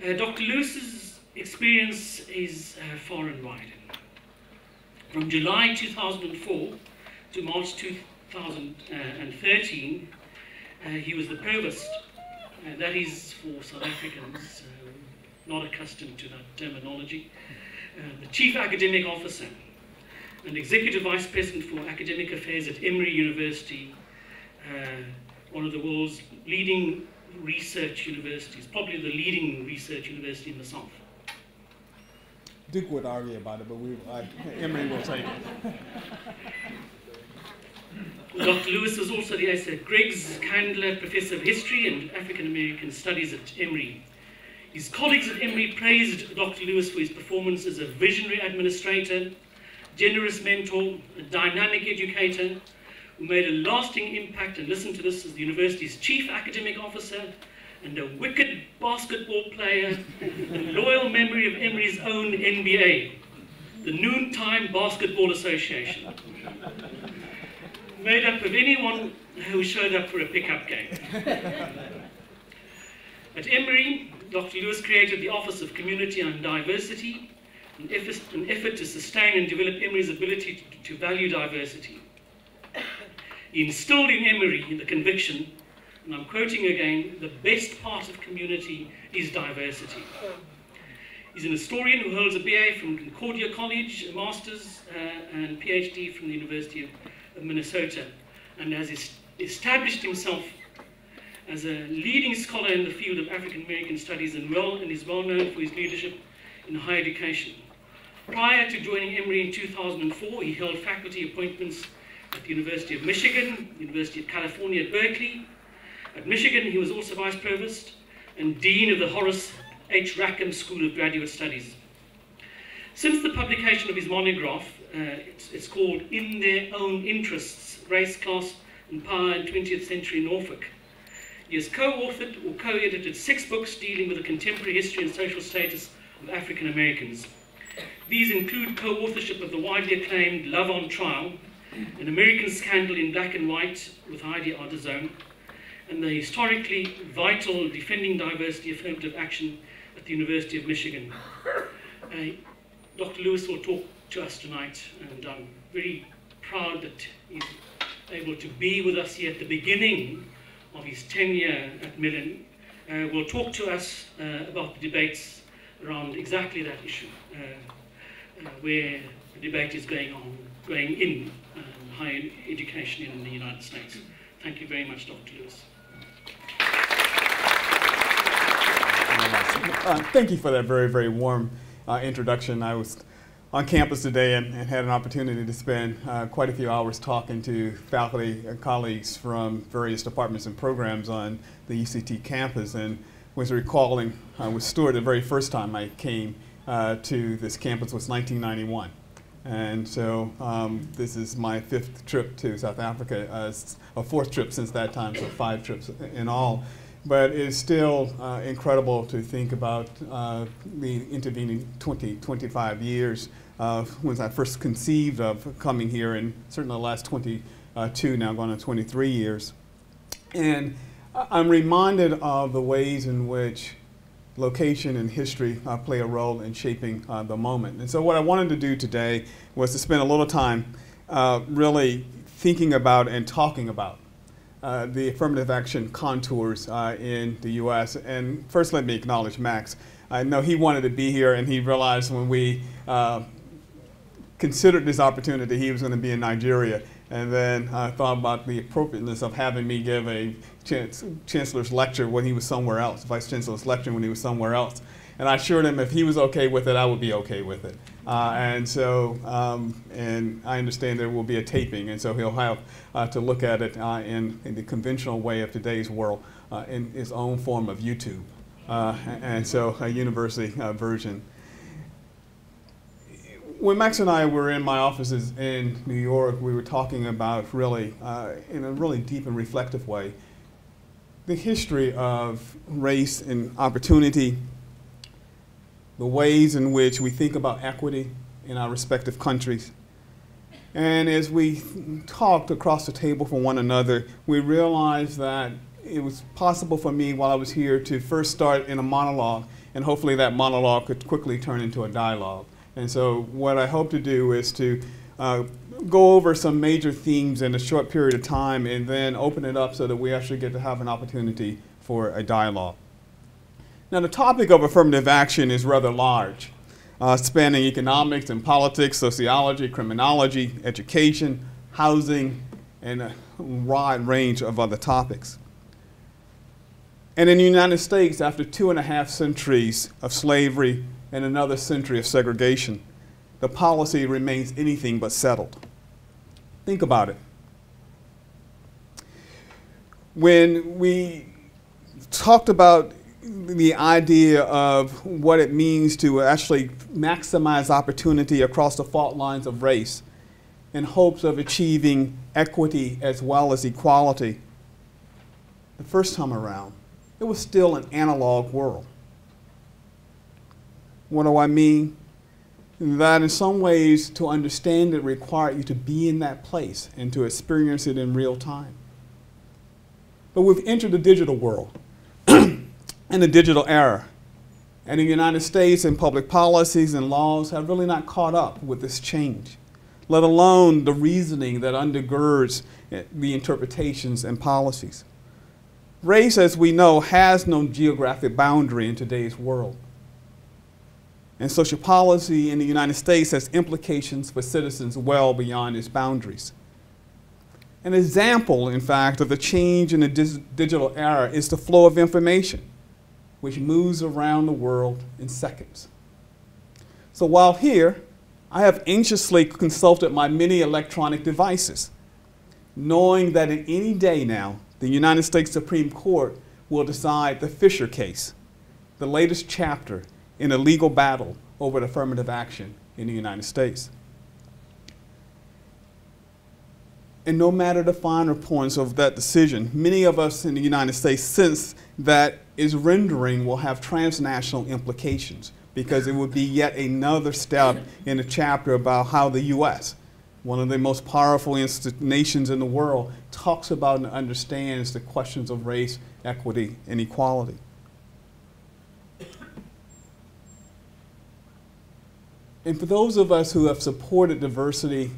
Dr. Lewis's experience is far and wide. From July 2004 to March 2013, he was the provost. That is, for South Africans not accustomed to that terminology, the chief academic officer and executive vice president for academic affairs at Emory University, one of the world's leading research universities, probably the leading research university in the South. Duke would argue about it, but Emory will take it. Dr. Lewis is also the Griggs Candler Professor of History and African American Studies at Emory. His colleagues at Emory praised Dr. Lewis for his performance as a visionary administrator, generous mentor, a dynamic educator, who made a lasting impact, and listen to this, as the university's chief academic officer, and a wicked basketball player, and loyal memory of Emory's own NBA, the Noontime Basketball Association, made up of anyone who showed up for a pickup game. At Emory, Dr. Lewis created the Office of Community and Diversity, an effort to sustain and develop Emory's ability to value diversity. He instilled in Emory the conviction, and I'm quoting again, the best part of community is diversity. He's an historian who holds a BA from Concordia College, a master's and PhD from the University of Minnesota, and has established himself as a leading scholar in the field of African American studies and is well known for his leadership in higher education. Prior to joining Emory in 2004, he held faculty appointments at the University of Michigan, University of California at Berkeley. At Michigan, he was also Vice Provost and Dean of the Horace H. Rackham School of Graduate Studies. Since the publication of his monograph, it's called In Their Own Interests, Race, Class and Power in 20th Century Norfolk. He has co-authored or co-edited 6 books dealing with the contemporary history and social status of African Americans. These include co-authorship of the widely acclaimed Love on Trial, An American Scandal in Black and White with Heidi Artezone, and the historically vital Defending Diversity Affirmative Action at the University of Michigan. Dr. Lewis will talk to us tonight, and I'm very proud that he's able to be with us here at the beginning of his tenure at Millen. Will talk to us about the debates around exactly that issue, where the debate is going in higher education in the United States. Thank you very much, Dr. Lewis. Thank you for that very, very warm introduction. I was on campus today and had an opportunity to spend quite a few hours talking to faculty and colleagues from various departments and programs on the UCT campus, and was recalling with Stuart the very first time I came to this campus was 1991. And so this is my 5th trip to South Africa, a 4th trip since that time, so 5 trips in all. But it's still incredible to think about the intervening 25 years when I first conceived of coming here, and certainly the last 22, now going on 23 years. And I'm reminded of the ways in which location and history play a role in shaping the moment. And so what I wanted to do today was to spend a little time really thinking about and talking about the affirmative action contours in the U.S. And first let me acknowledge Max. I know he wanted to be here, and he realized when we considered this opportunity he was going to be in Nigeria, and then thought about the appropriateness of having me give a chancellor's lecture when he was somewhere else, vice chancellor's lecture when he was somewhere else. And I assured him if he was okay with it, I would be okay with it. And so, and I understand there will be a taping, and so he'll have to look at it in the conventional way of today's world, in his own form of YouTube. And so a university version. When Max and I were in my offices in New York, we were talking about really, in a really deep and reflective way, the history of race and opportunity, the ways in which we think about equity in our respective countries. And as we talked across the table from one another, we realized that it was possible for me while I was here to first start in a monologue, and hopefully that monologue could quickly turn into a dialogue. And so what I hope to do is to go over some major themes in a short period of time and then open it up so that we actually get to have an opportunity for a dialogue. Now, the topic of affirmative action is rather large, spanning economics and politics, sociology, criminology, education, housing, and a wide range of other topics. And in the United States, after 2.5 centuries of slavery and another century of segregation, the policy remains anything but settled. Think about it. When we talked about the idea of what it means to actually maximize opportunity across the fault lines of race in hopes of achieving equity as well as equality, the first time around, it was still an analog world. What do I mean? That in some ways, to understand it required you to be in that place and to experience it in real time. But we've entered the digital world and the digital era. And in the United States, and public policies and laws have really not caught up with this change, let alone the reasoning that undergirds the interpretations and policies. Race, as we know, has no geographic boundary in today's world. And social policy in the United States has implications for citizens well beyond its boundaries. An example, in fact, of the change in the digital era is the flow of information, which moves around the world in seconds. So while here, I have anxiously consulted my many electronic devices, knowing that in any day now, the United States Supreme Court will decide the Fisher case, the latest chapter in a legal battle over affirmative action in the United States. And no matter the finer points of that decision, many of us in the United States sense that its rendering will have transnational implications, because it would be yet another step in a chapter about how the U.S., one of the most powerful nations in the world, talks about and understands the questions of race, equity, and equality. And for those of us who have supported diversity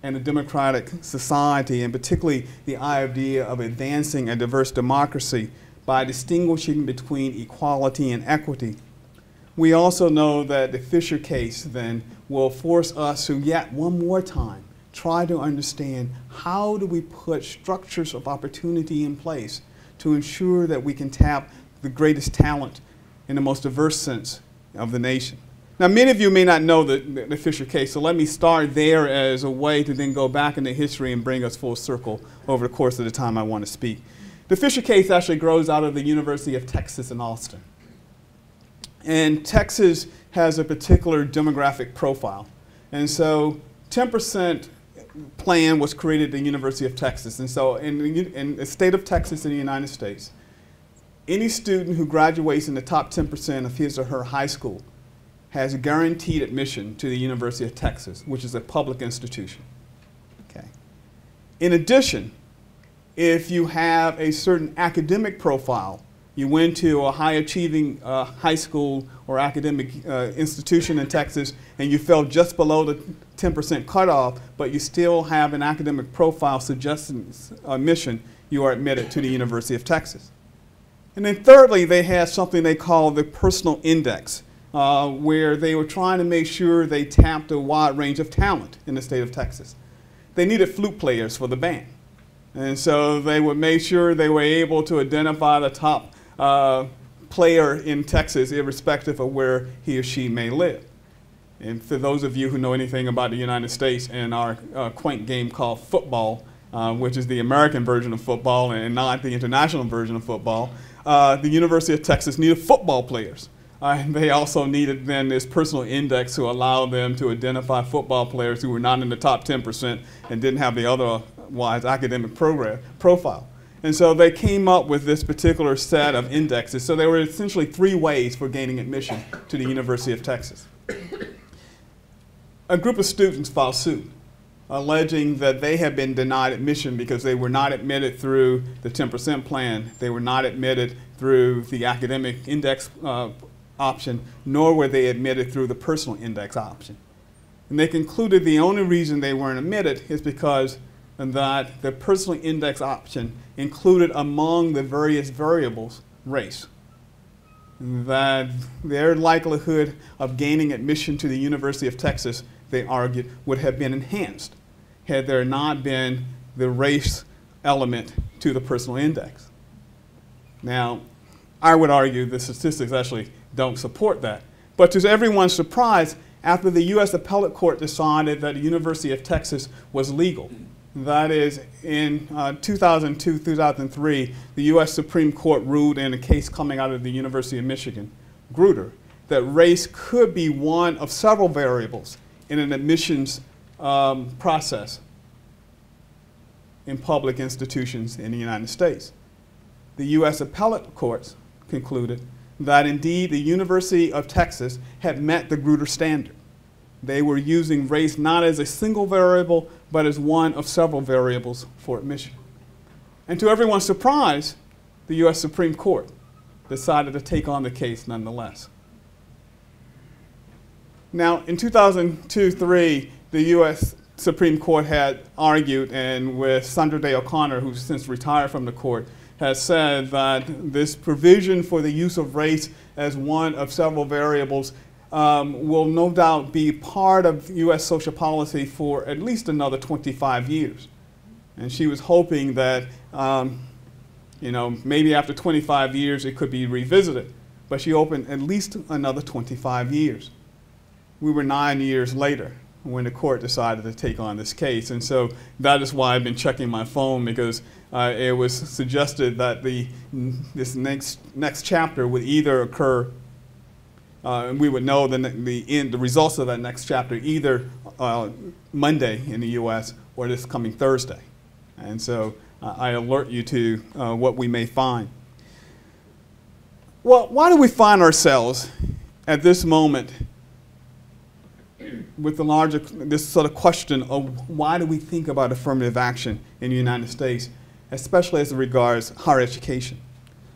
and a democratic society, and particularly the idea of advancing a diverse democracy by distinguishing between equality and equity, we also know that the Fisher case then will force us to yet one more time try to understand how do we put structures of opportunity in place to ensure that we can tap the greatest talent in the most diverse sense of the nation. Now, many of you may not know the Fisher case, so let me start there as a way to then go back into history and bring us full circle over the course of the time I want to speak. The Fisher case actually grows out of the University of Texas in Austin. And Texas has a particular demographic profile. And so 10% plan was created at the University of Texas. And so in the state of Texas in the United States, any student who graduates in the top 10% of his or her high school has a guaranteed admission to the University of Texas, which is a public institution. Okay. In addition, if you have a certain academic profile, you went to a high-achieving high school or academic institution in Texas, and you fell just below the 10% cutoff, but you still have an academic profile suggesting admission, you are admitted to the University of Texas. And then thirdly, they had something they call the personal index, where they were trying to make sure they tapped a wide range of talent in the state of Texas. They needed flute players for the band. And so they would make sure they were able to identify the top player in Texas, irrespective of where he or she may live. And for those of you who know anything about the United States and our quaint game called football, which is the American version of football and not the international version of football, the University of Texas needed football players. They also needed then this personal index to allow them to identify football players who were not in the top 10% and didn't have the otherwise academic profile. And so they came up with this particular set of indexes. So there were essentially 3 ways for gaining admission to the University of Texas. A group of students filed suit alleging that they had been denied admission because they were not admitted through the 10% plan, they were not admitted through the academic index option, nor were they admitted through the personal index option. And they concluded the only reason they weren't admitted is because that the personal index option included among the various variables race. That their likelihood of gaining admission to the University of Texas, they argued, would have been enhanced had there not been the race element to the personal index. Now, I would argue the statistics actually don't support that. But to everyone's surprise, after the U.S. Appellate Court decided that the University of Texas was legal, that is, in 2002, 2003, the U.S. Supreme Court ruled in a case coming out of the University of Michigan, Grutter, that race could be one of several variables in an admissions process in public institutions in the United States. The U.S. Appellate Courts concluded that indeed the University of Texas had met the Grutter standard. They were using race not as a single variable, but as one of several variables for admission. And to everyone's surprise, the U.S. Supreme Court decided to take on the case nonetheless. Now, in 2002-03, the U.S. Supreme Court had argued, and with Sandra Day O'Connor, who's since retired from the court, has said that this provision for the use of race as one of several variables will no doubt be part of U.S. social policy for at least another 25 years. And she was hoping that, maybe after 25 years it could be revisited. But she opened at least another 25 years. We were 9 years later when the court decided to take on this case. And so that is why I've been checking my phone, because it was suggested that this next chapter would either occur, and we would know the results of that next chapter either Monday in the U.S. or this coming Thursday. And so I alert you to what we may find. Well, why do we find ourselves at this moment with this sort of question of why do we think about affirmative action in the United States, especially as it regards higher education?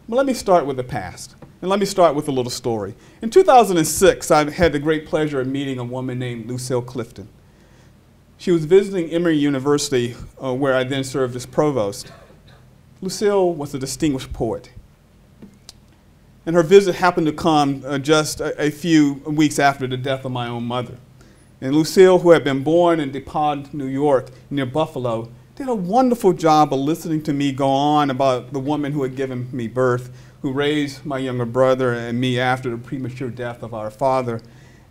Well, let me start with the past, and let me start with a little story. In 2006, I had the great pleasure of meeting a woman named Lucille Clifton. She was visiting Emory University, where I then served as provost. Lucille was a distinguished poet, and her visit happened to come just a few weeks after the death of my own mother. And Lucille, who had been born in DePauw, New York, near Buffalo, did a wonderful job of listening to me go on about the woman who had given me birth, who raised my younger brother and me after the premature death of our father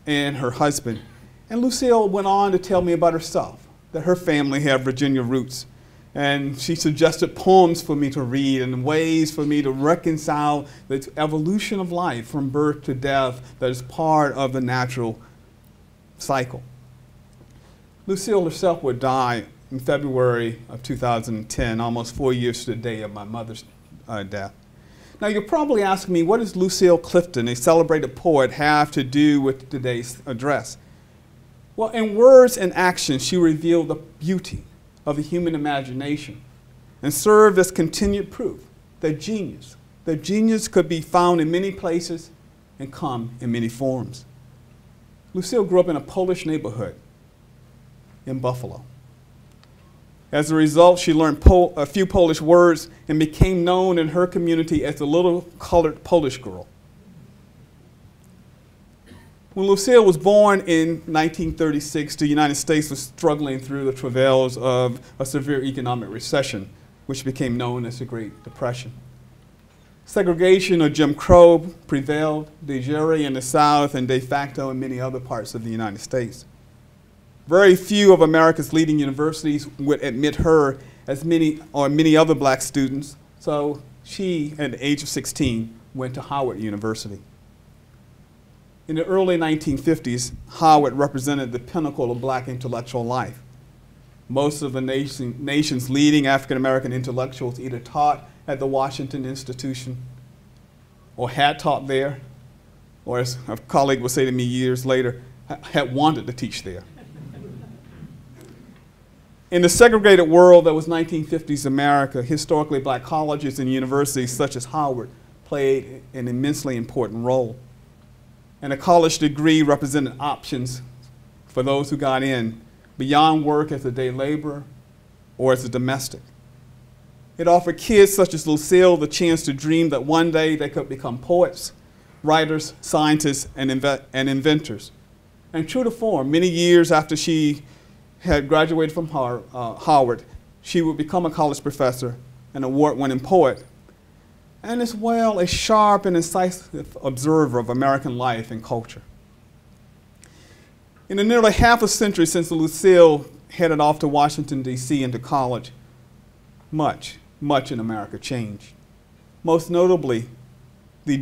and her husband. And Lucille went on to tell me about herself, that her family had Virginia roots. And she suggested poems for me to read and ways for me to reconcile the evolution of life from birth to death that is part of the natural cycle. Lucille herself would die in February of 2010, almost 4 years to the day of my mother's death. Now, you're probably asking me, what does Lucille Clifton, a celebrated poet, have to do with today's address? Well, in words and actions, she revealed the beauty of the human imagination and served as continued proof that genius could be found in many places and come in many forms. Lucille grew up in a Polish neighborhood in Buffalo. As a result, she learned a few Polish words and became known in her community as the little colored Polish girl. When Lucille was born in 1936, the United States was struggling through the travails of a severe economic recession, which became known as the Great Depression. Segregation, or Jim Crow, prevailed de jure in the South and de facto in many other parts of the United States. Very few of America's leading universities would admit her as many other black students, so she, at the age of 16, went to Howard University. In the early 1950s, Howard represented the pinnacle of black intellectual life. Most of the nation's leading African-American intellectuals either taught at the Washington Institution or had taught there, or as a colleague would say to me years later, had wanted to teach there. In the segregated world that was 1950s America, historically black colleges and universities such as Howard played an immensely important role. And a college degree represented options for those who got in beyond work as a day laborer or as a domestic. It offered kids such as Lucille the chance to dream that one day they could become poets, writers, scientists, and inventors. And true to form, many years after she had graduated from Howard, she would become a college professor, an award-winning poet, and as well a sharp and incisive observer of American life and culture. In the nearly half a century since Lucille headed off to Washington, D.C. and to college, much in America changed. Most notably, the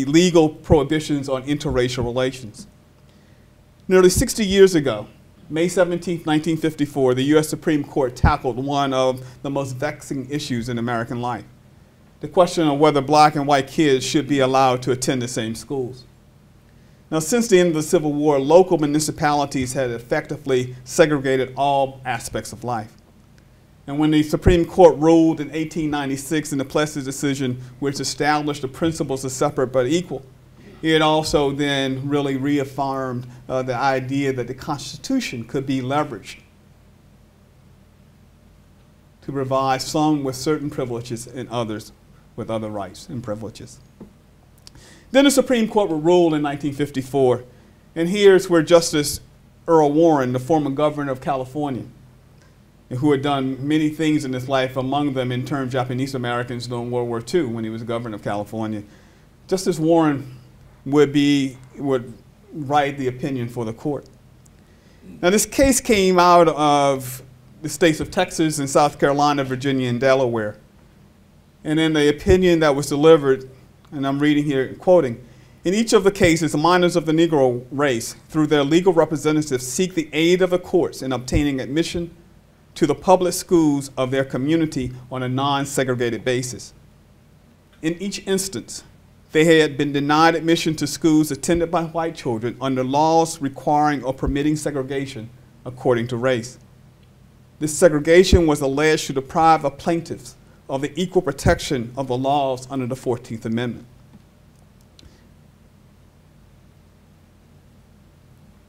legal prohibitions on interracial relations. Nearly 60 years ago, May 17, 1954, the U.S. Supreme Court tackled one of the most vexing issues in American life, the question of whether black and white kids should be allowed to attend the same schools. Now, since the end of the Civil War, local municipalities had effectively segregated all aspects of life. And when the Supreme Court ruled in 1896 in the Plessy decision, which established the principles of separate but equal, it also then really reaffirmed the idea that the Constitution could be leveraged to provide some with certain privileges and others with other rights and privileges. Then the Supreme Court would rule in 1954, and here's where Justice Earl Warren, the former governor of California, who had done many things in his life, among them interned Japanese Americans during World War II when he was governor of California, Justice Warren would write the opinion for the court. Now, this case came out of the states of Texas and South Carolina, Virginia, and Delaware. And in the opinion that was delivered, and I'm reading here, quoting, in each of the cases, the minors of the Negro race, through their legal representatives, seek the aid of the courts in obtaining admission to the public schools of their community on a non-segregated basis. In each instance, they had been denied admission to schools attended by white children under laws requiring or permitting segregation according to race. This segregation was alleged to deprive the plaintiffs of the equal protection of the laws under the 14th Amendment.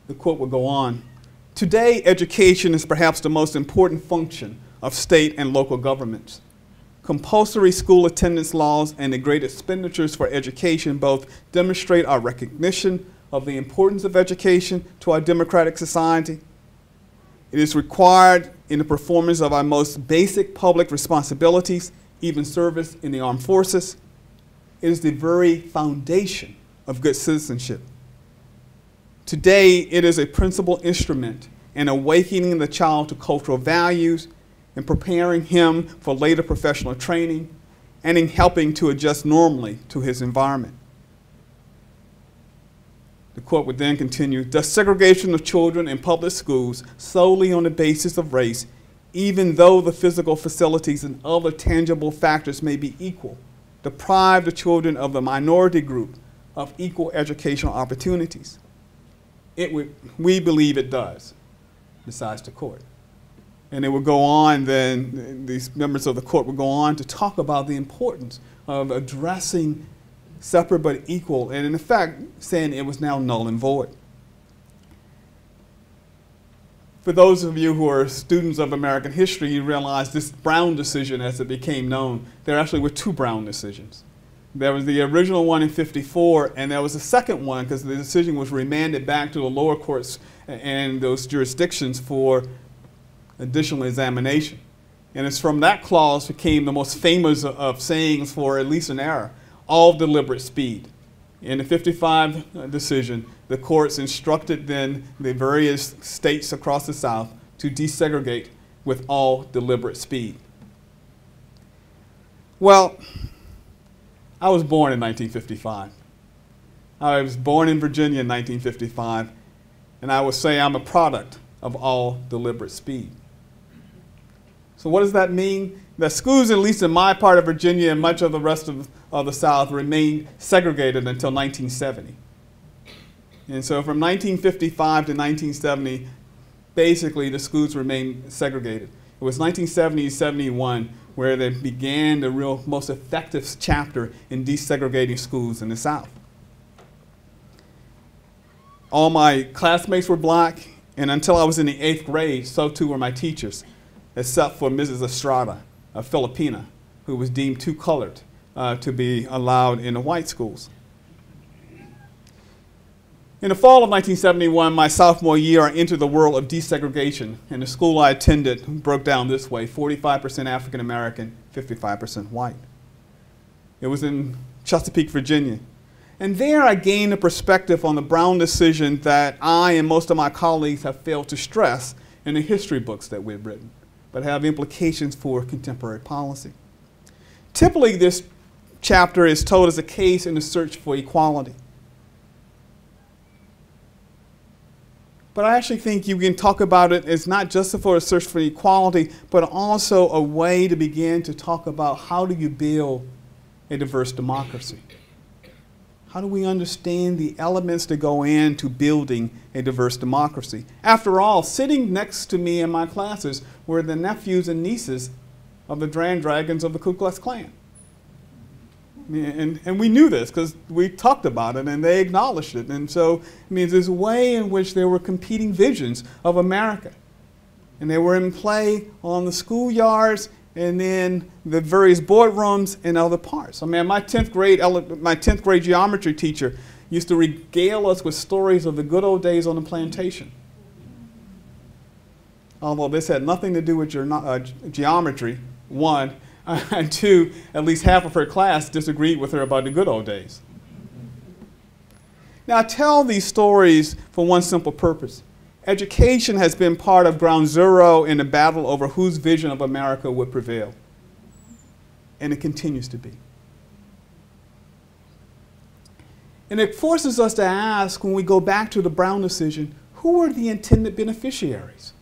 The quote will go on. Today, education is perhaps the most important function of state and local governments. Compulsory school attendance laws and the great expenditures for education both demonstrate our recognition of the importance of education to our democratic society. It is required in the performance of our most basic public responsibilities, even service in the armed forces. It is the very foundation of good citizenship. Today, it is a principal instrument in awakening the child to cultural values and preparing him for later professional training and in helping to adjust normally to his environment. The quote would then continue, the segregation of children in public schools solely on the basis of race, even though the physical facilities and other tangible factors may be equal, deprive the children of the minority group of equal educational opportunities. We believe it does, besides the court. And it would go on then, these members of the court would go on to talk about the importance of addressing separate but equal, and in effect, saying it was now null and void. For those of you who are students of American history, you realize this Brown decision, as it became known, there actually were two Brown decisions. There was the original one in '54, and there was a second one because the decision was remanded back to the lower courts and those jurisdictions for additional examination. And it's from that clause became the most famous of sayings for at least an era, all deliberate speed. In the '55 decision, the courts instructed then the various states across the South to desegregate with all deliberate speed. Well, I was born in 1955. I was born in Virginia in 1955, and I would say I'm a product of all deliberate speed. So what does that mean? That schools, at least in my part of Virginia and much of the rest of the South, remained segregated until 1970. And so from 1955 to 1970, basically the schools remained segregated. It was 1970-71 where they began the real most effective chapter in desegregating schools in the South. All my classmates were black, and until I was in the 8th grade, so too were my teachers, except for Mrs. Estrada, a Filipina, who was deemed too colored to be allowed in the white schools. In the fall of 1971, my sophomore year, I entered the world of desegregation, and the school I attended broke down this way: 45% African American, 55% white. It was in Chesapeake, Virginia. And there I gained a perspective on the Brown decision that I and most of my colleagues have failed to stress in the history books that we've written, but have implications for contemporary policy. Typically, this chapter is told as a case in the search for equality. But I actually think you can talk about it as not just for a search for equality, but also a way to begin to talk about how do you build a diverse democracy. How do we understand the elements that go into building a diverse democracy? After all, sitting next to me in my classes were the nephews and nieces of the Grand Dragons of the Ku Klux Klan. And we knew this because we talked about it and they acknowledged it. And so, there's a way in which there were competing visions of America. And they were in play on the schoolyards and then the various boardrooms and other parts. My 10th grade geometry teacher used to regale us with stories of the good old days on the plantation. Although this had nothing to do with geometry, one, and two, at least half of her class disagreed with her about the good old days. Now, I tell these stories for one simple purpose. Education has been part of ground zero in the battle over whose vision of America would prevail. And it continues to be. And it forces us to ask, when we go back to the Brown decision, who are the intended beneficiaries?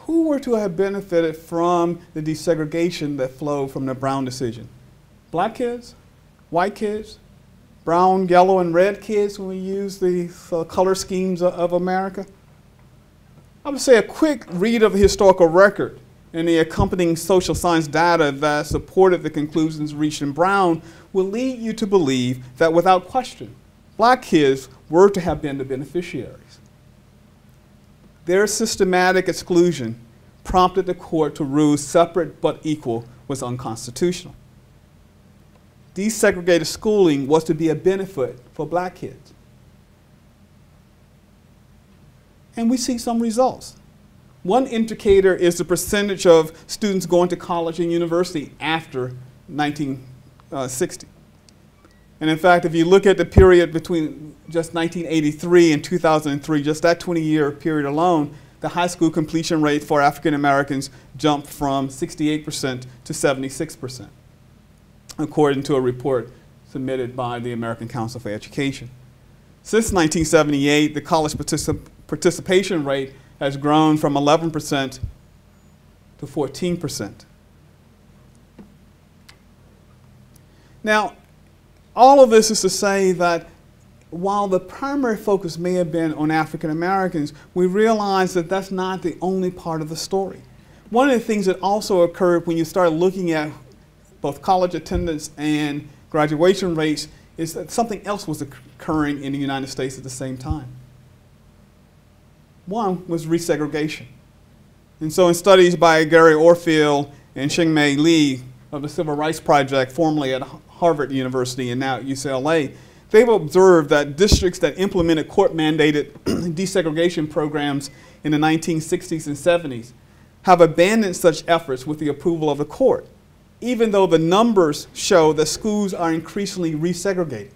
Who were to have benefited from the desegregation that flowed from the Brown decision? Black kids? White kids? Brown, yellow, and red kids when we use the color schemes of America? I would say a quick read of the historical record and the accompanying social science data that supported the conclusions reached in Brown will lead you to believe that without question, black kids were to have been the beneficiaries. Their systematic exclusion prompted the court to rule separate but equal was unconstitutional. Desegregated schooling was to be a benefit for black kids. And we see some results. One indicator is the percentage of students going to college and university after 1960. And in fact, if you look at the period between just 1983 and 2003, just that 20-year period alone, the high school completion rate for African Americans jumped from 68% to 76%, according to a report submitted by the American Council for Education. Since 1978, the college participation rate has grown from 11% to 14%. Now, all of this is to say that while the primary focus may have been on African Americans, we realize that that's not the only part of the story. One of the things that also occurred when you start looking at both college attendance and graduation rates is that something else was occurring in the United States at the same time. One was resegregation. And so in studies by Gary Orfield and Xingmei Li of the Civil Rights Project, formerly at Harvard University and now at UCLA, they've observed that districts that implemented court-mandated desegregation programs in the 1960s and 70s have abandoned such efforts with the approval of the court, even though the numbers show that schools are increasingly resegregated.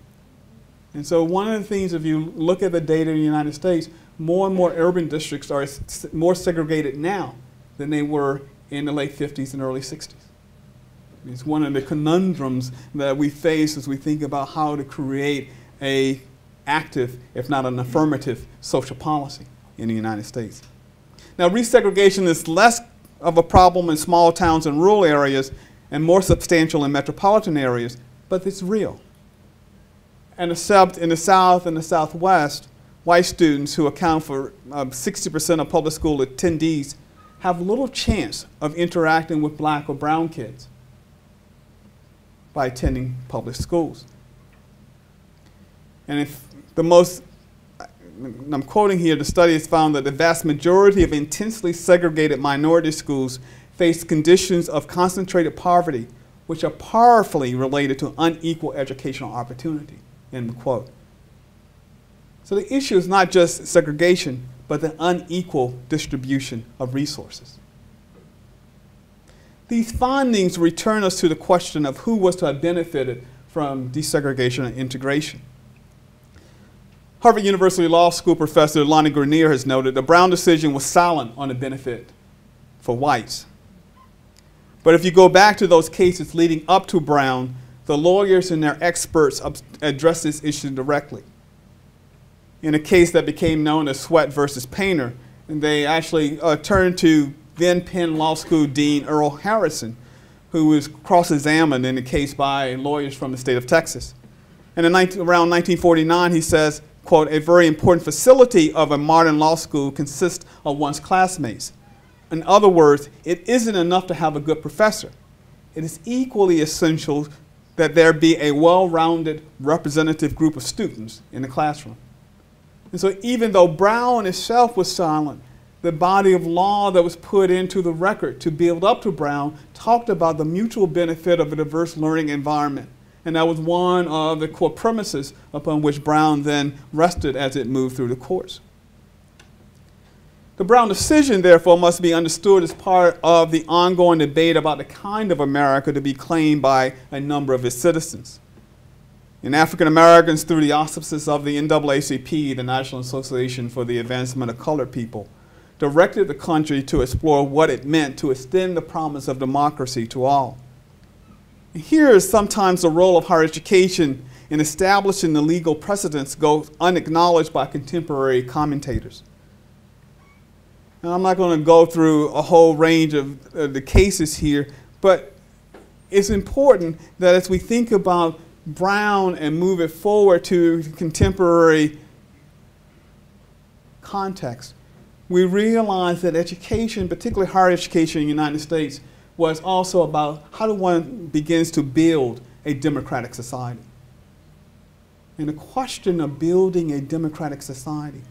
And so one of the things, if you look at the data in the United States, more and more urban districts are more segregated now than they were in the late 50s and early 60s. It's one of the conundrums that we face as we think about how to create an active, if not an affirmative, social policy in the United States. Now, resegregation is less of a problem in small towns and rural areas and more substantial in metropolitan areas, but it's real. And except in the South and the Southwest, white students, who account for 60% of public school attendees, have little chance of interacting with black or brown kids by attending public schools. And if I'm quoting here, the study has found that the vast majority of intensely segregated minority schools face conditions of concentrated poverty, which are powerfully related to unequal educational opportunity, end quote. So the issue is not just segregation, but the unequal distribution of resources. These findings return us to the question of who was to have benefited from desegregation and integration. Harvard University Law School professor Lonnie Grenier has noted the Brown decision was silent on the benefit for whites. But if you go back to those cases leading up to Brown, the lawyers and their experts address this issue directly. In a case that became known as Sweat versus Painter, they actually turned to then Penn Law School Dean Earl Harrison, who was cross-examined in the case by lawyers from the state of Texas. And around 1949, he says, quote, "A very important facility of a modern law school consists of one's classmates. In other words, it isn't enough to have a good professor. It is equally essential that there be a well-rounded representative group of students in the classroom." And so even though Brown itself was silent, the body of law that was put into the record to build up to Brown talked about the mutual benefit of a diverse learning environment. And that was one of the core premises upon which Brown then rested as it moved through the courts. The Brown decision, therefore, must be understood as part of the ongoing debate about the kind of America to be claimed by a number of its citizens. And African Americans, through the auspices of the NAACP, the National Association for the Advancement of Colored People, directed the country to explore what it meant to extend the promise of democracy to all. Here is sometimes the role of higher education in establishing the legal precedents goes unacknowledged by contemporary commentators. And I'm not going to go through a whole range of the cases here, but it's important that as we think about Brown and move it forward to contemporary context, we realize that education, particularly higher education in the United States, was also about how do one begins to build a democratic society. And the question of building a democratic society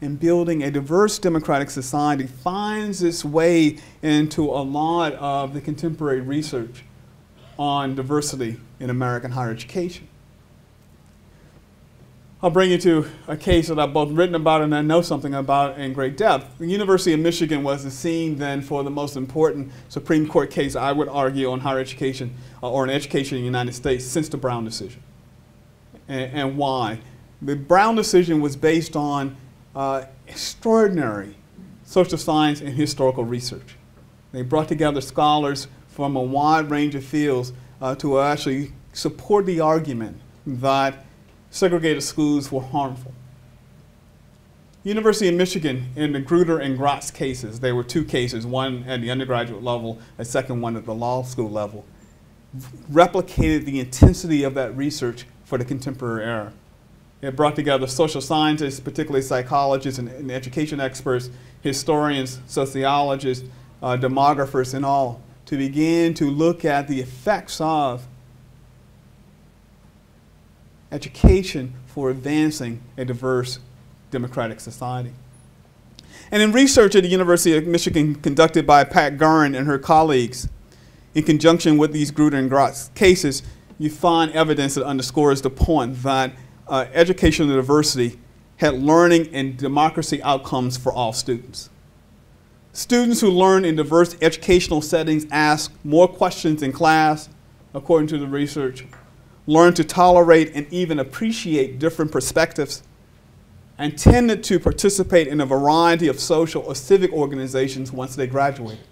and building a diverse democratic society finds its way into a lot of the contemporary research on diversity in American higher education. I'll bring you to a case that I've both written about and I know something about in great depth. The University of Michigan was the scene then for the most important Supreme Court case, I would argue, on higher education or on education in the United States since the Brown decision. And why? The Brown decision was based on extraordinary social science and historical research. They brought together scholars from a wide range of fields to actually support the argument that segregated schools were harmful. University of Michigan, in the Grutter and Gratz cases, there were two cases, one at the undergraduate level, a second one at the law school level, replicated the intensity of that research for the contemporary era. It brought together social scientists, particularly psychologists and education experts, historians, sociologists, demographers, and all, to begin to look at the effects of education for advancing a diverse democratic society. And in research at the University of Michigan conducted by Pat Gurin and her colleagues, in conjunction with these Grutter and Gratz cases, you find evidence that underscores the point that educational diversity had learning and democracy outcomes for all students. Students who learn in diverse educational settings ask more questions in class, according to the research, learn to tolerate and even appreciate different perspectives, and tended to participate in a variety of social or civic organizations once they graduated.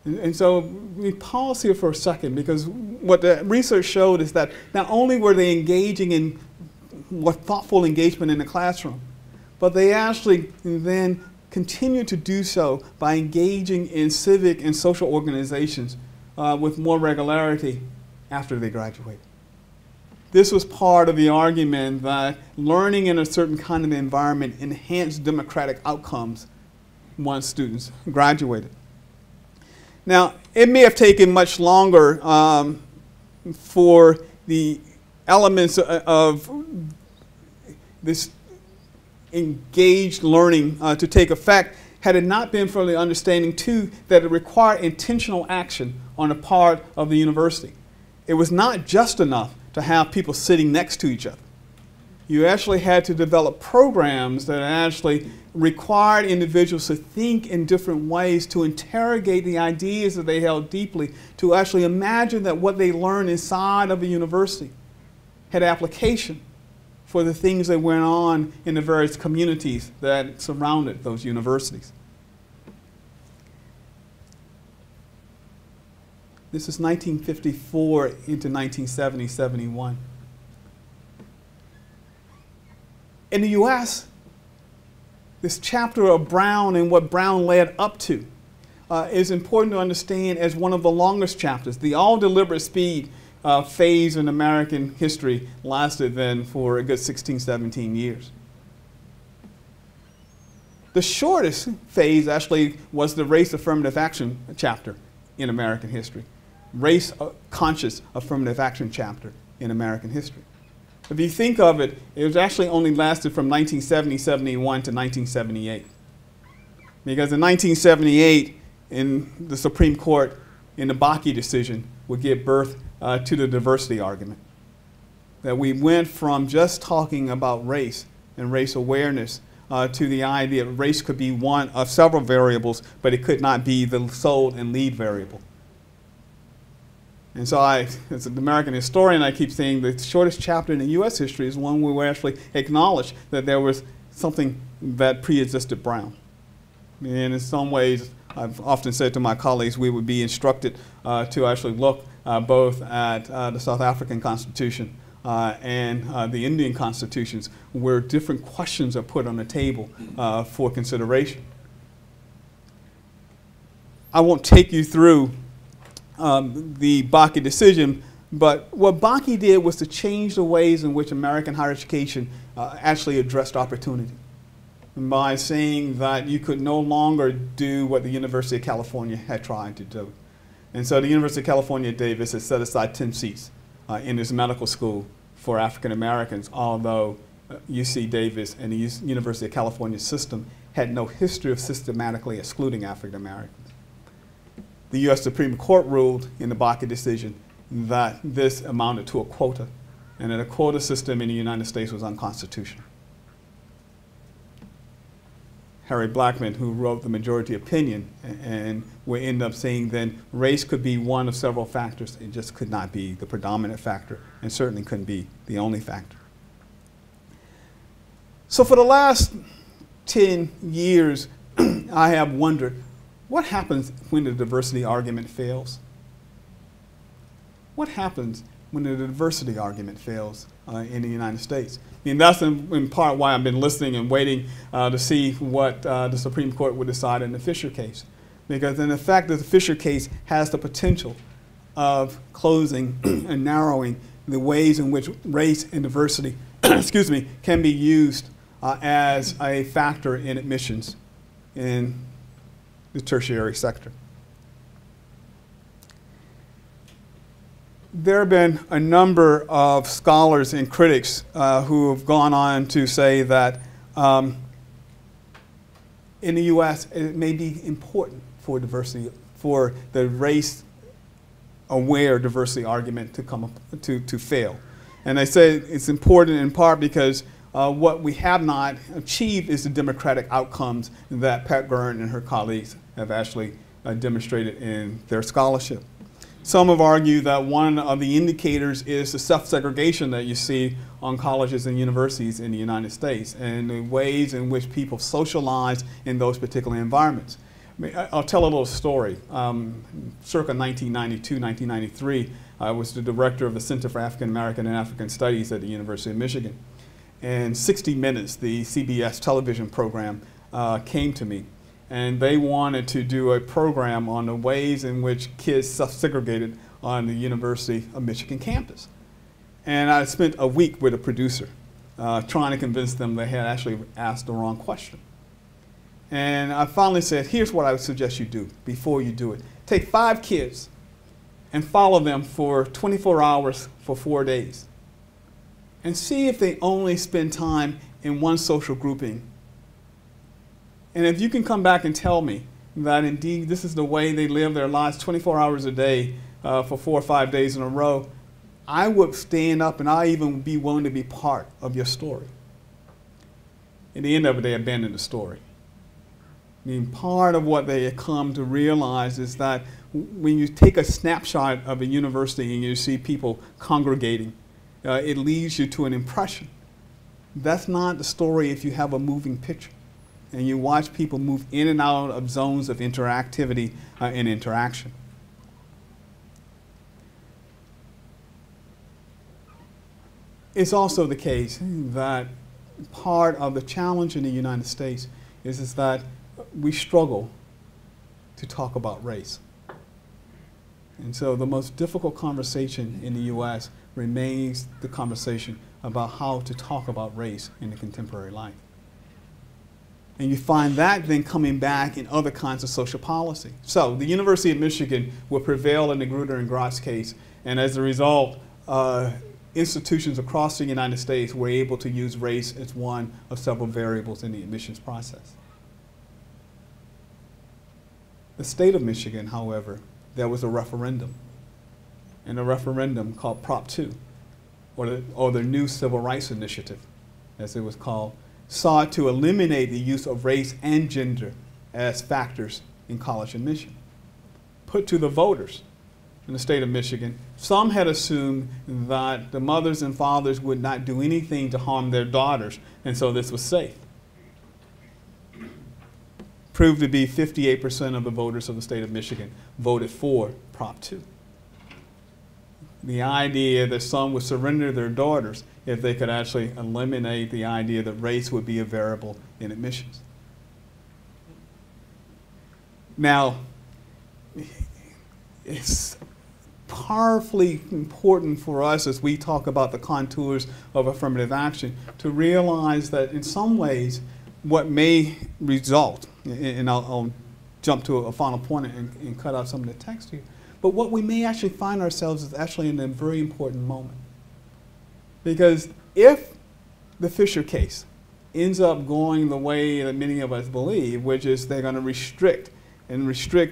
And so we pause here for a second, because what the research showed is that not only were they engaging in thoughtful engagement in the classroom, but they actually then continued to do so by engaging in civic and social organizations with more regularity after they graduated. this was part of the argument that learning in a certain kind of environment enhanced democratic outcomes once students graduated. Now, it may have taken much longer for the elements of this engaged learning to take effect had it not been for the understanding, too, that it required intentional action on the part of the university. It was not just enough to have people sitting next to each other. You actually had to develop programs that actually required individuals to think in different ways, to interrogate the ideas that they held deeply, to actually imagine that what they learned inside of a university had application for the things that went on in the various communities that surrounded those universities. This is 1954 into 1970, 71. In the US, this chapter of Brown and what Brown led up to is important to understand as one of the longest chapters. The all deliberate speed phase in American history lasted then for a good 16, 17 years. The shortest phase actually was the race affirmative action chapter in American history. Race conscious affirmative action chapter in American history. If you think of it, it was actually only lasted from 1970-71 to 1978. Because in 1978, in the Supreme Court, in the Bakke decision, would give birth to the diversity argument. That we went from just talking about race and race awareness to the idea that race could be one of several variables, but it could not be the sole and lead variable. And so as an American historian, I keep saying the shortest chapter in the U.S. history is one where we actually acknowledge that there was something that pre-existed Brown. And in some ways, I've often said to my colleagues, we would be instructed to actually look both at the South African Constitution and the Indian constitutions, where different questions are put on the table for consideration. I won't take you through the Bakke decision, but what Bakke did was to change the ways in which American higher education actually addressed opportunity by saying that you could no longer do what the University of California had tried to do. And so the University of California at Davis has set aside 10 seats in its medical school for African Americans, although UC Davis and the University of California system had no history of systematically excluding African Americans. The U.S. Supreme Court ruled in the Bakke decision that this amounted to a quota, and that a quota system in the United States was unconstitutional. Harry Blackman, who wrote the majority opinion, and would end up saying then race could be one of several factors. It just could not be the predominant factor, and certainly couldn't be the only factor. So for the last 10 years, I have wondered, what happens when the diversity argument fails? What happens when the diversity argument fails in the United States? I mean, that's in part why I've been listening and waiting to see what the Supreme Court would decide in the Fisher case. Because in effect, the Fisher case has the potential of closing and narrowing the ways in which race and diversity excuse me, can be used as a factor in admissions in the tertiary sector. There have been a number of scholars and critics who have gone on to say that in the U.S. it may be important for diversity, for the race-aware diversity argument to come up to fail. And they say it's important in part because what we have not achieved is the democratic outcomes that Pat Gurn and her colleagues have actually demonstrated in their scholarship. Some have argued that one of the indicators is the self-segregation that you see on colleges and universities in the United States and the ways in which people socialize in those particular environments. I'll tell a little story. Circa 1992, 1993, I was the director of the Center for African American and African Studies at the University of Michigan. And 60 Minutes, the CBS television program, came to me. And they wanted to do a program on the ways in which kids self-segregated on the University of Michigan campus. And I spent a week with a producer trying to convince them they had actually asked the wrong question. And I finally said, here's what I would suggest you do before you do it. Take 5 kids and follow them for 24 hours for 4 days. And see if they only spend time in one social grouping. And if you can come back and tell me that indeed this is the way they live their lives 24 hours a day for 4 or 5 days in a row, I would stand up and I even be willing to be part of your story. At the end of it, they abandoned the story. I mean, part of what they have come to realize is that when you take a snapshot of a university and you see people congregating, it leads you to an impression. That's not the story if you have a moving picture and you watch people move in and out of zones of interactivity and interaction. It's also the case that part of the challenge in the United States is that we struggle to talk about race. And so the most difficult conversation in the US remains the conversation about how to talk about race in the contemporary life. And you find that then coming back in other kinds of social policy. So the University of Michigan will prevail in the Grutter and Gratz case, and as a result, institutions across the United States were able to use race as one of several variables in the admissions process. The state of Michigan, however, there was a referendum, and a referendum called Prop 2, or the New Civil Rights Initiative, as it was called, sought to eliminate the use of race and gender as factors in college admission. Put to the voters in the state of Michigan, some had assumed that the mothers and fathers would not do anything to harm their daughters, and so this was safe. Proved to be 58% of the voters of the state of Michigan voted for Prop 2. The idea that some would surrender their daughters if they could actually eliminate the idea that race would be a variable in admissions. Now, it's powerfully important for us as we talk about the contours of affirmative action to realize that in some ways what may result, and I'll jump to a final point and cut out some of the text here, but what we may actually find ourselves is actually in a very important moment. Because if the Fisher case ends up going the way that many of us believe, which is they're going to restrict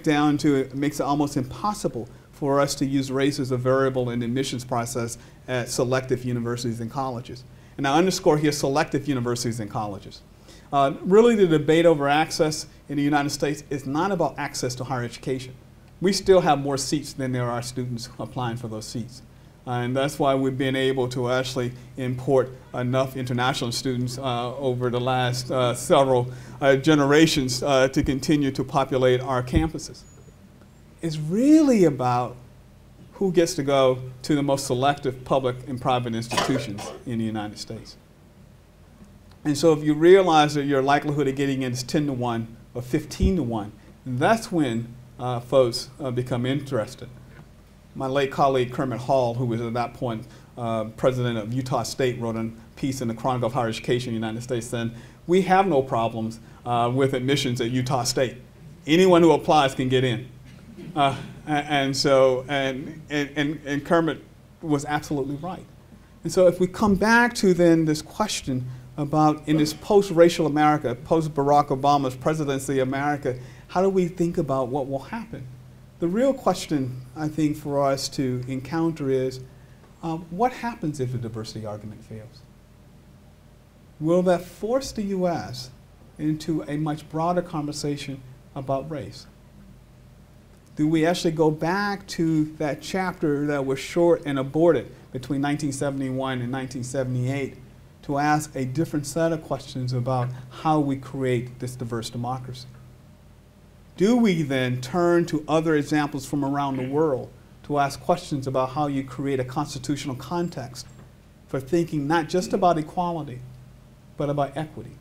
down to it makes it almost impossible for us to use race as a variable in the admissions process at selective universities and colleges. And I underscore here selective universities and colleges. Really the debate over access in the United States is not about access to higher education. We still have more seats than there are students applying for those seats. And that's why we've been able to actually import enough international students over the last several generations to continue to populate our campuses. It's really about who gets to go to the most selective public and private institutions in the United States. And so if you realize that your likelihood of getting in is 10 to 1 or 15 to 1, that's when folks become interested. My late colleague Kermit Hall, who was at that point president of Utah State, wrote a piece in the Chronicle of Higher Education in the United States saying, we have no problems with admissions at Utah State. Anyone who applies can get in. And Kermit was absolutely right. And so if we come back to then this question about in this post-racial America, post-Barack Obama's presidency America, how do we think about what will happen? The real question, I think, for us to encounter is, what happens if the diversity argument fails? Will that force the U.S. into a much broader conversation about race? Do we actually go back to that chapter that was short and aborted between 1971 and 1978 to ask a different set of questions about how we create this diverse democracy? Do we then turn to other examples from around the world to ask questions about how you create a constitutional context for thinking not just about equality, but about equity?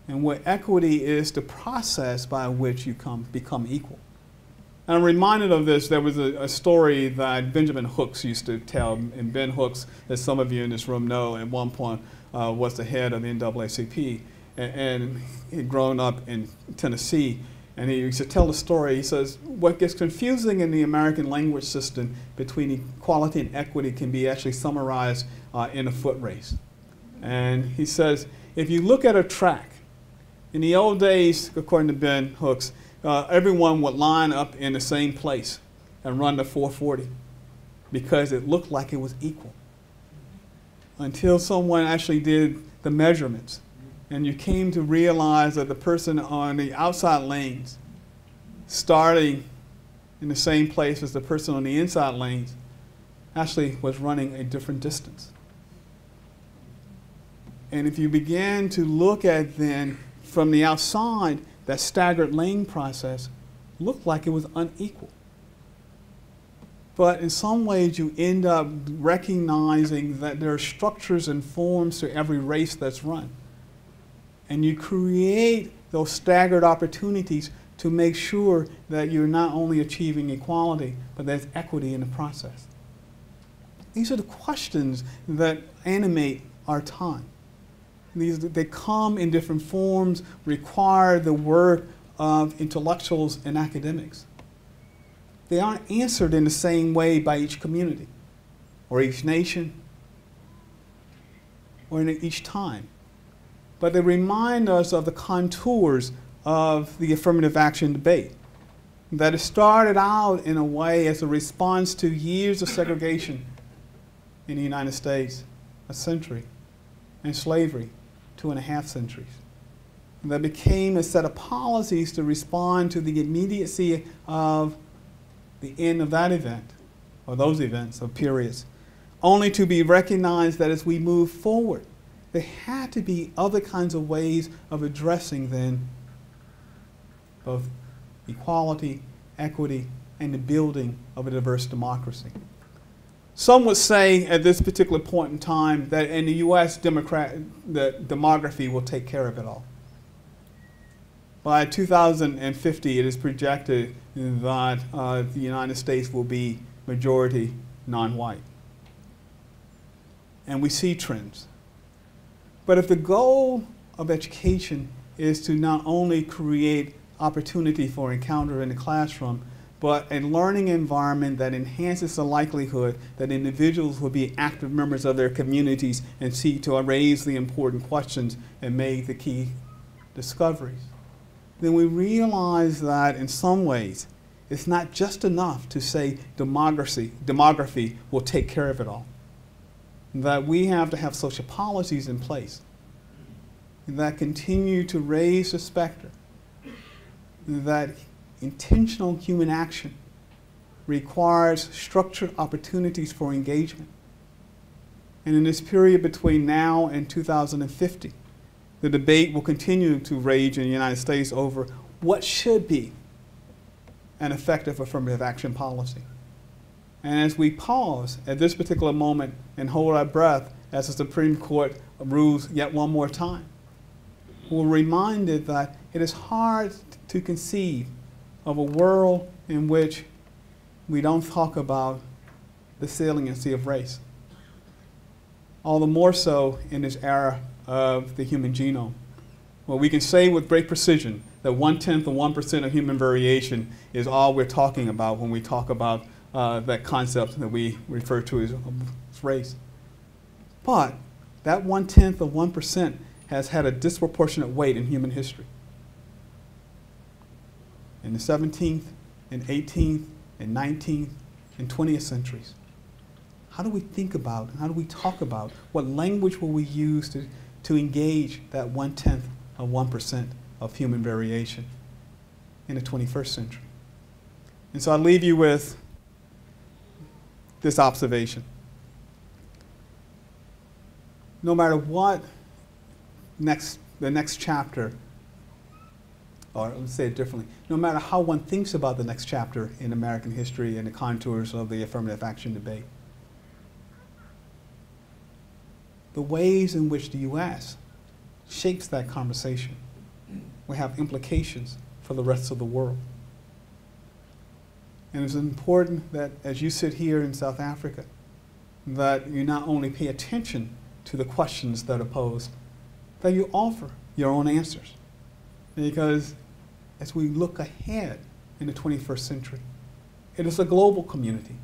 And what equity is the process by which you become equal. And I'm reminded of this. There was a story that Benjamin Hooks used to tell. And Ben Hooks, as some of you in this room know, at one point was the head of the NAACP. And he'd grown up in Tennessee. And he used to tell the story. He says, what gets confusing in the American language system between equality and equity can be actually summarized in a foot race. And he says, if you look at a track, in the old days, according to Ben Hooks, everyone would line up in the same place and run the 440 because it looked like it was equal. Until someone actually did the measurements. And you came to realize that the person on the outside lanes, starting in the same place as the person on the inside lanes, actually was running a different distance. And if you began to look at then from the outside, that staggered lane process looked like it was unequal. But in some ways, you end up recognizing that there are structures and forms to every race that's run. And you create those staggered opportunities to make sure that you're not only achieving equality, but there's equity in the process. These are the questions that animate our time. They come in different forms, require the work of intellectuals and academics. They aren't answered in the same way by each community, or each nation, or in each time. But they remind us of the contours of the affirmative action debate. That it started out in a way as a response to years of segregation in the United States, a century, and slavery, 2.5 centuries. And that became a set of policies to respond to the immediacy of the end of that event, or those events or periods, only to be recognized that as we move forward, there had to be other kinds of ways of addressing then both equality, equity, and the building of a diverse democracy. Some would say at this particular point in time that in the U.S. the demography will take care of it all. By 2050, it is projected that the United States will be majority non-white. And we see trends. But if the goal of education is to not only create opportunity for encounter in the classroom, but a learning environment that enhances the likelihood that individuals will be active members of their communities and seek to raise the important questions and make the key discoveries, then we realize that in some ways it's not just enough to say demography will take care of it all. That we have to have social policies in place that continue to raise the specter, that intentional human action requires structured opportunities for engagement. And in this period between now and 2050, the debate will continue to rage in the United States over what should be an effective affirmative action policy. And as we pause at this particular moment and hold our breath as the Supreme Court rules yet one more time, we're reminded that it is hard to conceive of a world in which we don't talk about the saliency of race. All the more so in this era of the human genome, where we can say with great precision that 1/10 of 1% of human variation is all we're talking about when we talk about that concept that we refer to as race. But that 1/10 of 1% has had a disproportionate weight in human history. In the 17th, and 18th, and 19th, and 20th centuries. How do we think about, how do we talk about, what language will we use to engage that 1/10 of 1% of human variation in the 21st century? And so I leave you with this observation. No matter what the next chapter, or let's say it differently, no matter how one thinks about the next chapter in American history and the contours of the affirmative action debate, the ways in which the U.S. shapes that conversation will have implications for the rest of the world. And it's important that as you sit here in South Africa, that you not only pay attention to the questions that are posed, that you offer your own answers. Because as we look ahead in the 21st century, it is a global community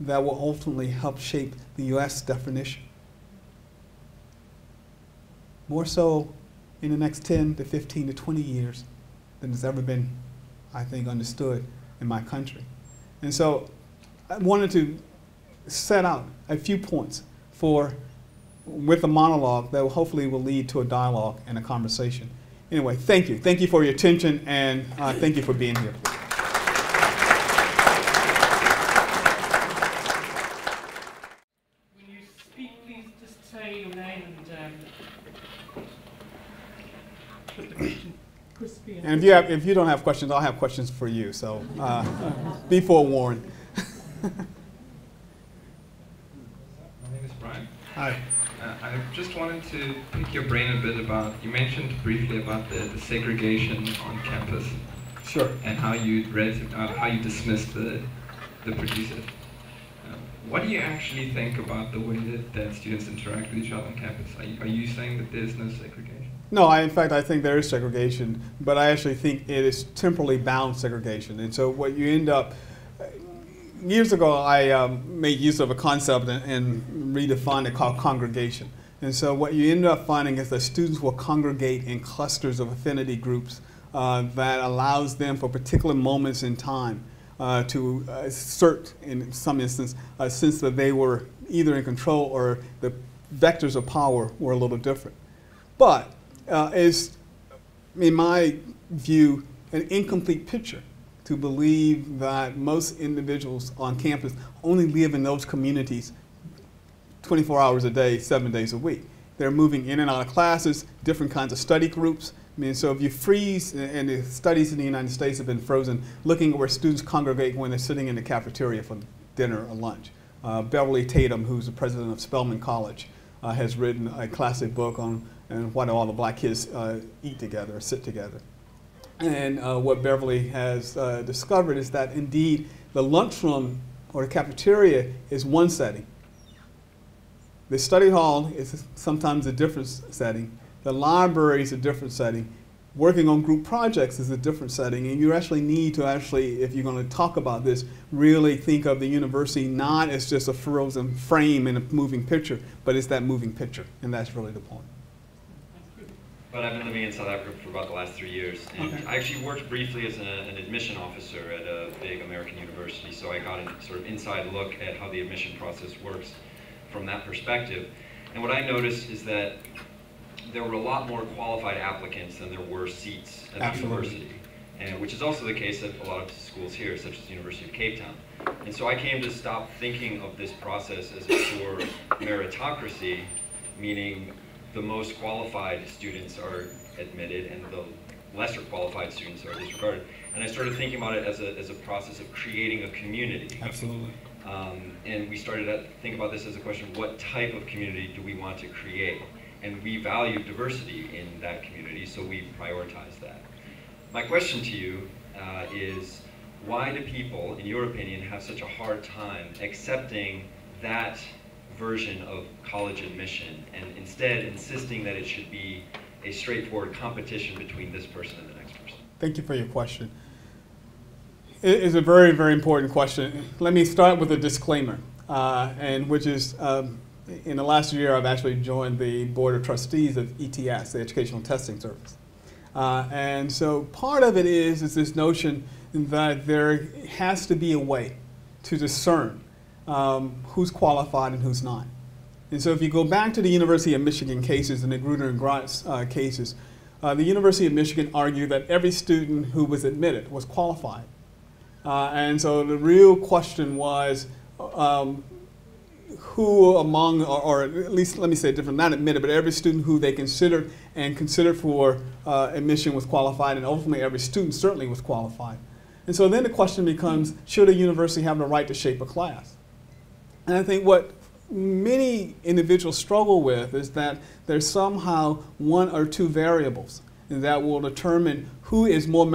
that will ultimately help shape the U.S. definition. More so in the next 10 to 15 to 20 years than has ever been, I think, understood in my country. And so I wanted to set out a few points with a monologue that hopefully will lead to a dialogue and a conversation. Anyway, thank you. Thank you for your attention, and thank you for being here. When you speak, please just say your name and put the question crispy. And if you don't have questions, I'll have questions for you. So be forewarned. My name is Brian. Hi. I just wanted to pick your brain a bit about, you mentioned briefly about the segregation on campus. Sure. And how you dismissed the producer. What do you actually think about the way that students interact with each other on campus? Are you saying that there's no segregation? No, in fact, I think there is segregation, but I actually think it is temporally bound segregation. And so what you end up, years ago I made use of a concept and redefined it called congregation. And so what you end up finding is that students will congregate in clusters of affinity groups that allows them for particular moments in time to assert, in some instance, a sense that they were either in control or the vectors of power were a little different. But it's, in my view, an incomplete picture to believe that most individuals on campus only live in those communities 24 hours a day, 7 days a week. They're moving in and out of classes, different kinds of study groups. I mean, so if you freeze, and the studies in the United States have been frozen, looking at where students congregate when they're sitting in the cafeteria for dinner or lunch. Beverly Tatum, who's the president of Spelman College, has written a classic book on why do all the black kids eat together or sit together. And what Beverly has discovered is that indeed the lunchroom or the cafeteria is one setting. The study hall is sometimes a different setting. The library is a different setting. Working on group projects is a different setting. And you actually need to if you're going to talk about this, really think of the university not as just a frozen frame in a moving picture, but it's that moving picture. And that's really the point. But I've been living in South Africa for about the last 3 years, and okay. I actually worked briefly as an admission officer at a big American university, so I got a sort of inside look at how the admission process works from that perspective. And what I noticed is that there were a lot more qualified applicants than there were seats at the university, and which is also the case at a lot of schools here, such as the University of Cape Town. And so I came to stop thinking of this process as a pure meritocracy, meaning the most qualified students are admitted and the lesser qualified students are disregarded. And I started thinking about it as a process of creating a community. Absolutely. And we started to think about this as a question, what type of community do we want to create? And we value diversity in that community, so we prioritize that. My question to you is, why do people, in your opinion, have such a hard time accepting that version of college admission and instead insisting that it should be a straightforward competition between this person and the next person? Thank you for your question. It is a very, very important question. Let me start with a disclaimer, and which is, in the last year, I've actually joined the Board of Trustees of ETS, the Educational Testing Service. And so part of it is this notion that there has to be a way to discern who's qualified and who's not. And so if you go back to the University of Michigan cases and the Gruner and Gratz cases, the University of Michigan argued that every student who was admitted was qualified. And so the real question was who among, or at least let me say it different, not admitted, but every student who they considered for admission was qualified, and ultimately every student certainly was qualified. And so then the question becomes, should a university have the right to shape a class? And I think what many individuals struggle with is that there's somehow one or two variables that will determine who is more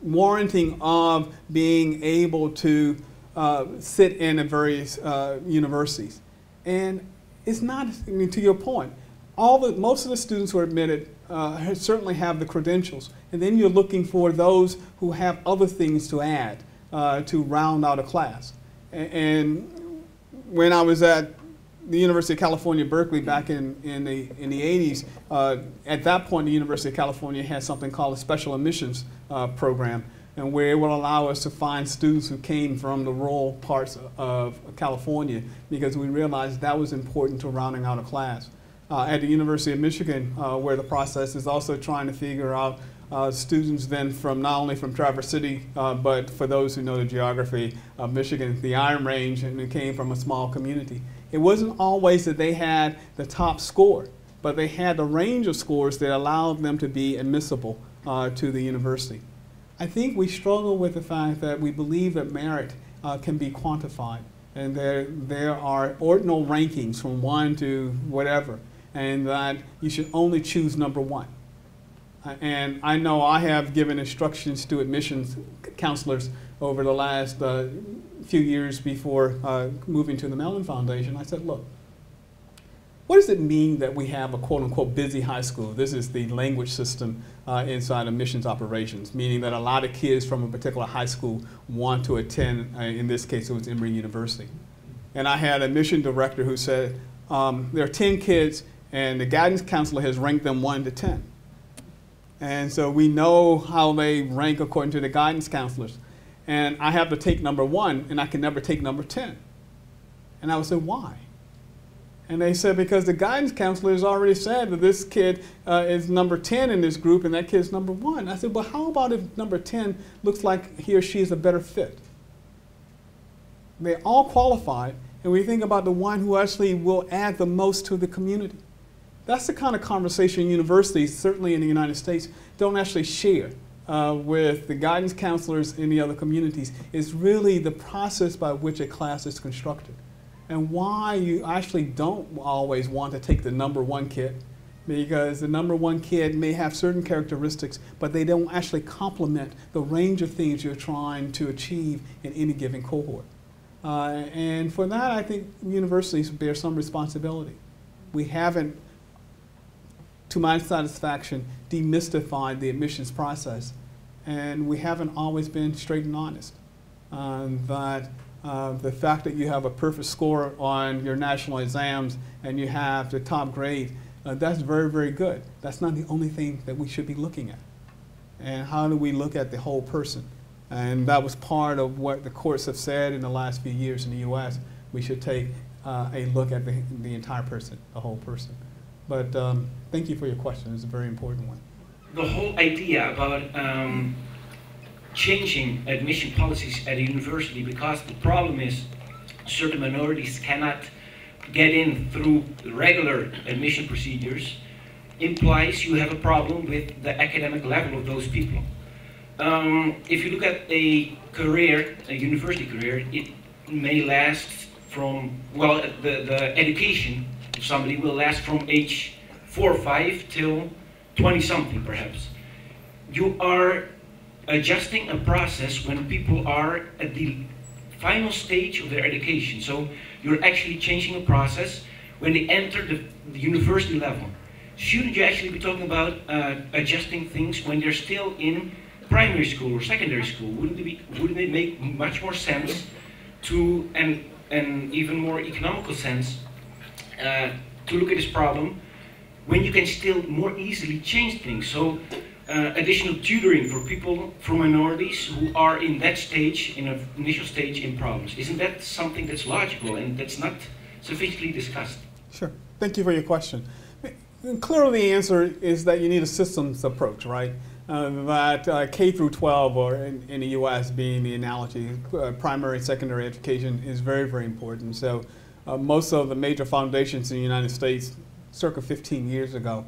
warranting of being able to sit in at various universities. And it's not, I mean, to your point, most of the students who are admitted certainly have the credentials. And then you're looking for those who have other things to add to round out a class. And when I was at the University of California, Berkeley, back in the 80s, at that point the University of California had something called a special admissions program, and where it would allow us to find students who came from the rural parts of California, because we realized that was important to rounding out a class. At the University of Michigan, where the process is also trying to figure out students then from not only from Traverse City, but for those who know the geography of Michigan, the Iron Range, and who came from a small community. It wasn't always that they had the top score, but they had the range of scores that allowed them to be admissible to the university. I think we struggle with the fact that we believe that merit can be quantified, and there are ordinal rankings from 1 to whatever, and that you should only choose number 1. And I know I have given instructions to admissions counselors over the last few years before moving to the Mellon Foundation. I said, look, what does it mean that we have a quote-unquote busy high school? This is the language system inside admissions operations, meaning that a lot of kids from a particular high school want to attend, in this case it was Emory University. And I had a admission director who said, there are 10 kids and the guidance counselor has ranked them 1 to 10. And so we know how they rank according to the guidance counselors. And I have to take number 1 and I can never take number 10. And I would say, why? And they said, because the guidance counselor has already said that this kid is number 10 in this group and that kid's number 1. I said, well, how about if number 10 looks like he or she is a better fit? They all qualified, and we think about the one who actually will add the most to the community. That's the kind of conversation universities, certainly in the United States, don't actually share with the guidance counselors in the other communities. It's really the process by which a class is constructed, and why you actually don't always want to take the number 1 kid, because the number 1 kid may have certain characteristics, but they don't actually complement the range of things you're trying to achieve in any given cohort. And for that, I think universities bear some responsibility. We haven't, to my satisfaction, demystified the admissions process, and we haven't always been straight and honest. The fact that you have a perfect score on your national exams and you have the top grade, that's very, very good. That's not the only thing that we should be looking at. And how do we look at the whole person? And that was part of what the courts have said in the last few years in the US. We should take a look at the entire person, the whole person. But thank you for your question. It's a very important one. The whole idea about changing admission policies at a university, because the problem is certain minorities cannot get in through regular admission procedures, implies you have a problem with the academic level of those people. If you look at a career, a university career, it may last from, well, the education of somebody will last from age 4 or 5 till 20-something perhaps. You are adjusting a process when people are at the final stage of their education. So you're actually changing a process when they enter the university level. Shouldn't you actually be talking about adjusting things when they're still in primary school or secondary school? Wouldn't it make much more sense to, and even more economical sense, to look at this problem when you can still more easily change things? So additional tutoring for people from minorities who are in that stage, in an initial stage in problems. Isn't that something that's logical and that's not sufficiently discussed? Sure. Thank you for your question. Clearly the answer is that you need a systems approach, right? That K through 12, or in the US being the analogy, primary and secondary education is very, very important. So most of the major foundations in the United States, circa 15 years ago,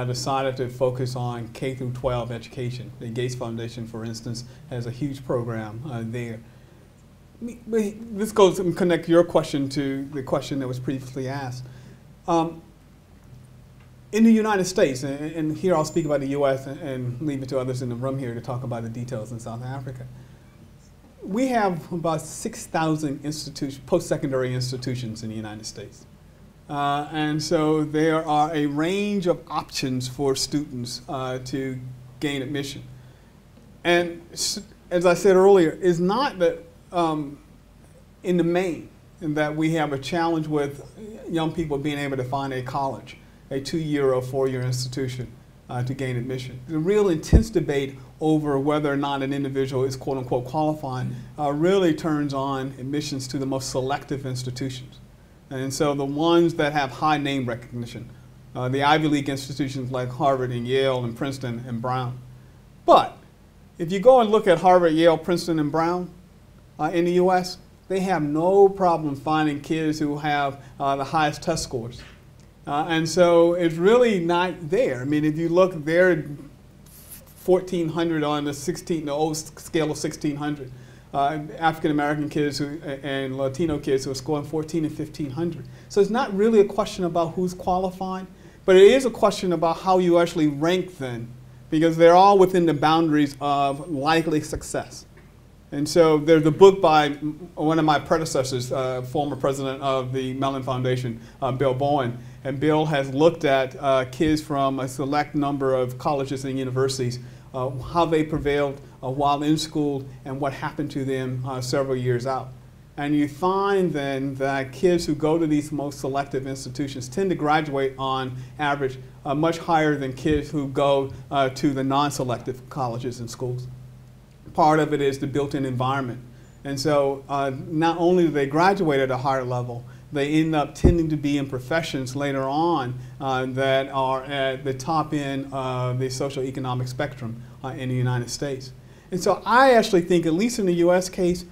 decided to focus on K through 12 education. The Gates Foundation, for instance, has a huge program there. This goes and connect your question to the question that was previously asked. in the United States, and here I'll speak about the U.S. and leave it to others in the room here to talk about the details in South Africa. We have about 6,000 post-secondary institutions in the United States. And so there are a range of options for students to gain admission. And as I said earlier, it's not that in the main that we have a challenge with young people being able to find a college, a 2-year or 4-year institution to gain admission. The real intense debate over whether or not an individual is quote unquote qualified really turns on admissions to the most selective institutions. And so the ones that have high name recognition, the Ivy League institutions like Harvard and Yale and Princeton and Brown. But if you go and look at Harvard, Yale, Princeton, and Brown in the US, they have no problem finding kids who have the highest test scores. And so it's really not there. I mean, if you look, they're 1,400 on the old scale of 1,600. African American kids and Latino kids who are scoring 1,400 and 1,500. So it's not really a question about who's qualified, but it is a question about how you actually rank them, because they're all within the boundaries of likely success. And so there's a book by one of my predecessors, former president of the Mellon Foundation, Bill Bowen. And Bill has looked at kids from a select number of colleges and universities, how they prevailed while in school and what happened to them several years out. And you find then that kids who go to these most selective institutions tend to graduate on average much higher than kids who go to the non-selective colleges and schools. Part of it is the built-in environment. And so not only do they graduate at a higher level, they end up tending to be in professions later on that are at the top end of the socioeconomic spectrum in the United States. And so I actually think, at least in the US case,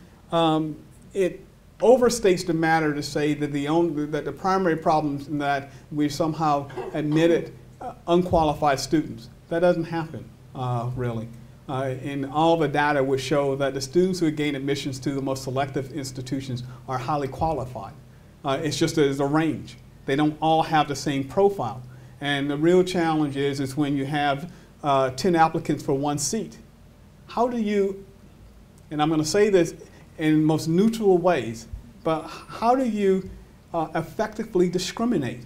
it overstates the matter to say that the primary problem is that we somehow admitted unqualified students. That doesn't happen, really. And all the data would show that the students who gain admissions to the most selective institutions are highly qualified. It's just there's a range. They don't all have the same profile. And the real challenge is when you have 10 applicants for one seat. How do you, and I'm going to say this in most neutral ways, but how do you effectively discriminate?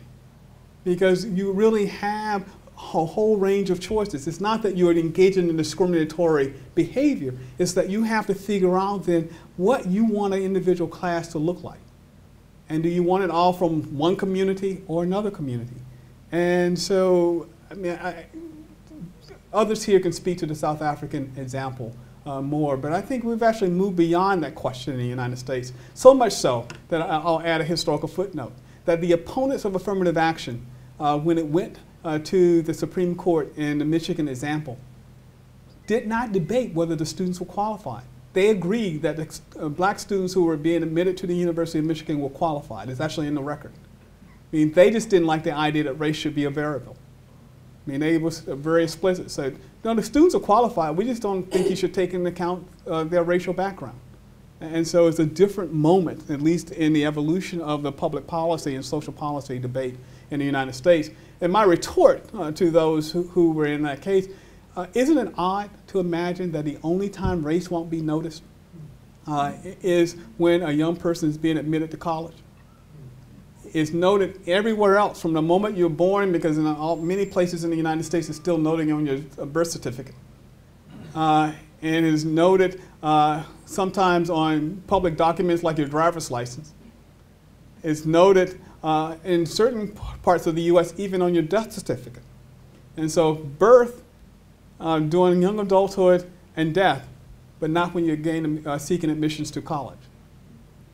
Because you really have a whole range of choices. It's not that you're engaging in discriminatory behavior. It's that you have to figure out then what you want an individual class to look like. And do you want it all from one community or another community? And so, I mean, others here can speak to the South African example more, but I think we've actually moved beyond that question in the United States. So much so that I'll add a historical footnote, that the opponents of affirmative action, when it went to the Supreme Court in the Michigan example, did not debate whether the students were qualified. They agreed that the black students who were being admitted to the University of Michigan were qualified. It's actually in the record. I mean, they just didn't like the idea that race should be a variable. I mean, they was very explicit, said, no, the students are qualified, we just don't think you should take into account their racial background. And so it's a different moment, at least in the evolution of the public policy and social policy debate in the United States. And my retort to those who were in that case, isn't it odd to imagine that the only time race won't be noticed is when a young person is being admitted to college? It's noted everywhere else from the moment you're born, because in many places in the United States it's still noted on your birth certificate. And it is noted sometimes on public documents like your driver's license. It's noted in certain parts of the US even on your death certificate. And so birth, during young adulthood, and death, but not when you're seeking admissions to college.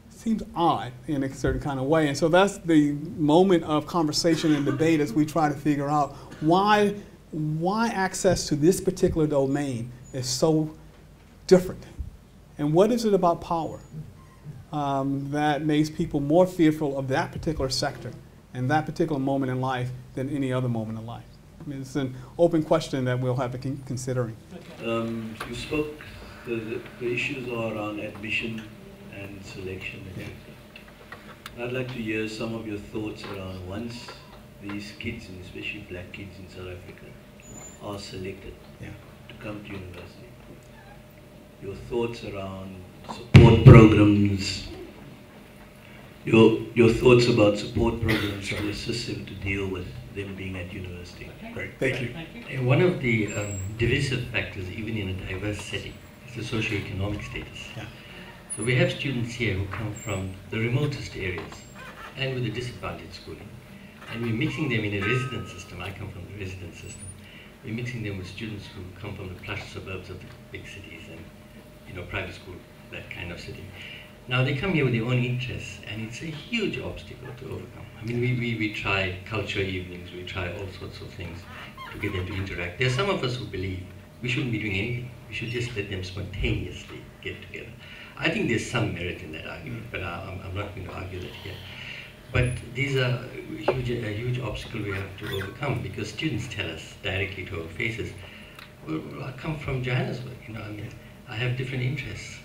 Seems odd in a certain kind of way. And so that's the moment of conversation and debate as we try to figure out why access to this particular domain is so different. And what is it about power that makes people more fearful of that particular sector and that particular moment in life than any other moment in life? I mean, it's an open question that we'll have to keep considering. You spoke, the issues are around admission and selection. I'd like to hear some of your thoughts around once these kids, and especially black kids in South Africa, are selected to come to university. Your thoughts around support programs, your thoughts about support programs to assist them to deal with them being at university. Great, thank you. One of the divisive factors, even in a diverse setting, is the socioeconomic status. Yeah. So we have students here who come from the remotest areas and with a disadvantaged schooling. And we're mixing them in a residence system. I come from the residence system. We're mixing them with students who come from the plush suburbs of the big cities and, you know, private school, that kind of setting. Now they come here with their own interests, and it's a huge obstacle to overcome. I mean, we try culture evenings, we try all sorts of things to get them to interact. There are some of us who believe we shouldn't be doing anything. We should just let them spontaneously get together. I think there's some merit in that argument, but I'm not going to argue that here. But these are a huge obstacle we have to overcome, because students tell us directly to our faces, well, I come from Johannesburg, you know, I mean, I have different interests.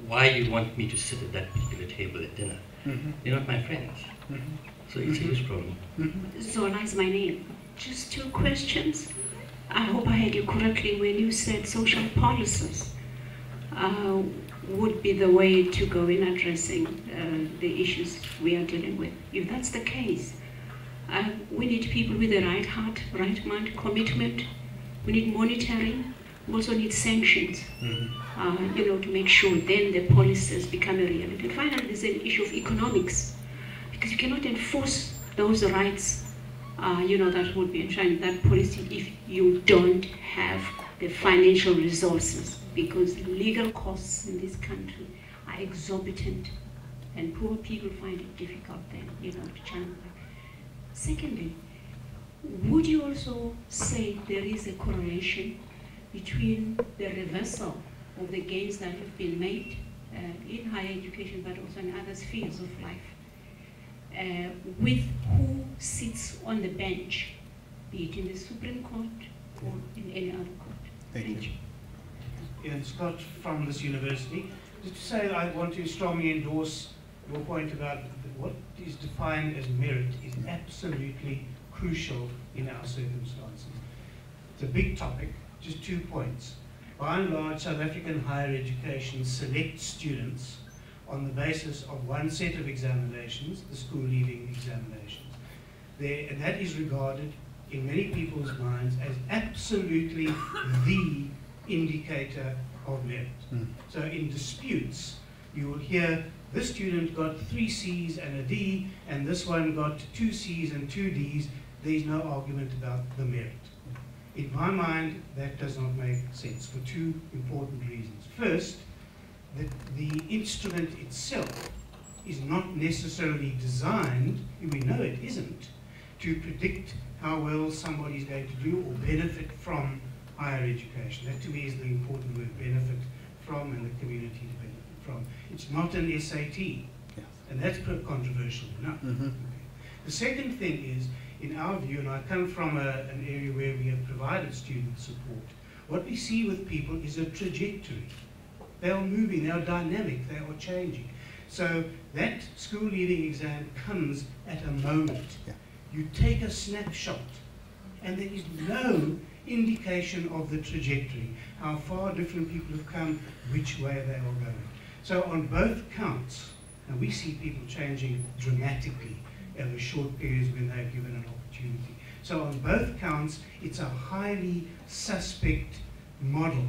Why you want me to sit at that particular table at dinner? They're not my friends. So it's a huge problem. Zola is my name. Just two questions. I hope I heard you correctly when you said social policies would be the way to go in addressing the issues we are dealing with. If that's the case, we need people with the right heart, right mind, commitment. We need monitoring. We also need sanctions, you know, to make sure then the policies become a reality. And finally, there's an issue of economics, because you cannot enforce those rights, you know, that would be enshrined in that policy if you don't have the financial resources, because legal costs in this country are exorbitant, and poor people find it difficult then, you know, to channel that. Secondly, would you also say there is a correlation between the reversal of the gains that have been made in higher education, but also in other spheres of life, with who sits on the bench, be it in the Supreme Court or in any other court? Thank you. Ian Scott from this university. Just to say, I want to strongly endorse your point about what is defined as merit is absolutely crucial in our circumstances. It's a big topic. Just 2 points. By and large, South African higher education selects students on the basis of one set of examinations, the school leaving examinations. And that is regarded in many people's minds as absolutely the indicator of merit. So in disputes, you will hear this student got 3 C's and a D, and this one got 2 C's and 2 D's. There's no argument about the merit. In my mind, that does not make sense for 2 important reasons. First, that the instrument itself is not necessarily designed, and we know it isn't, to predict how well somebody is going to do or benefit from higher education. That to me is the important word, benefit from, and the community to benefit from. It's not an SAT, and that's controversial enough. Okay. The second thing is, in our view, and I come from an area where we have provided student support, what we see with people is a trajectory. They are moving, they are dynamic, they are changing. So that school leaving exam comes at a moment. You take a snapshot, and there is no indication of the trajectory, how far different people have come, which way they are going. So on both counts, and we see people changing dramatically over short periods when they're given an opportunity. So on both counts, it's a highly suspect model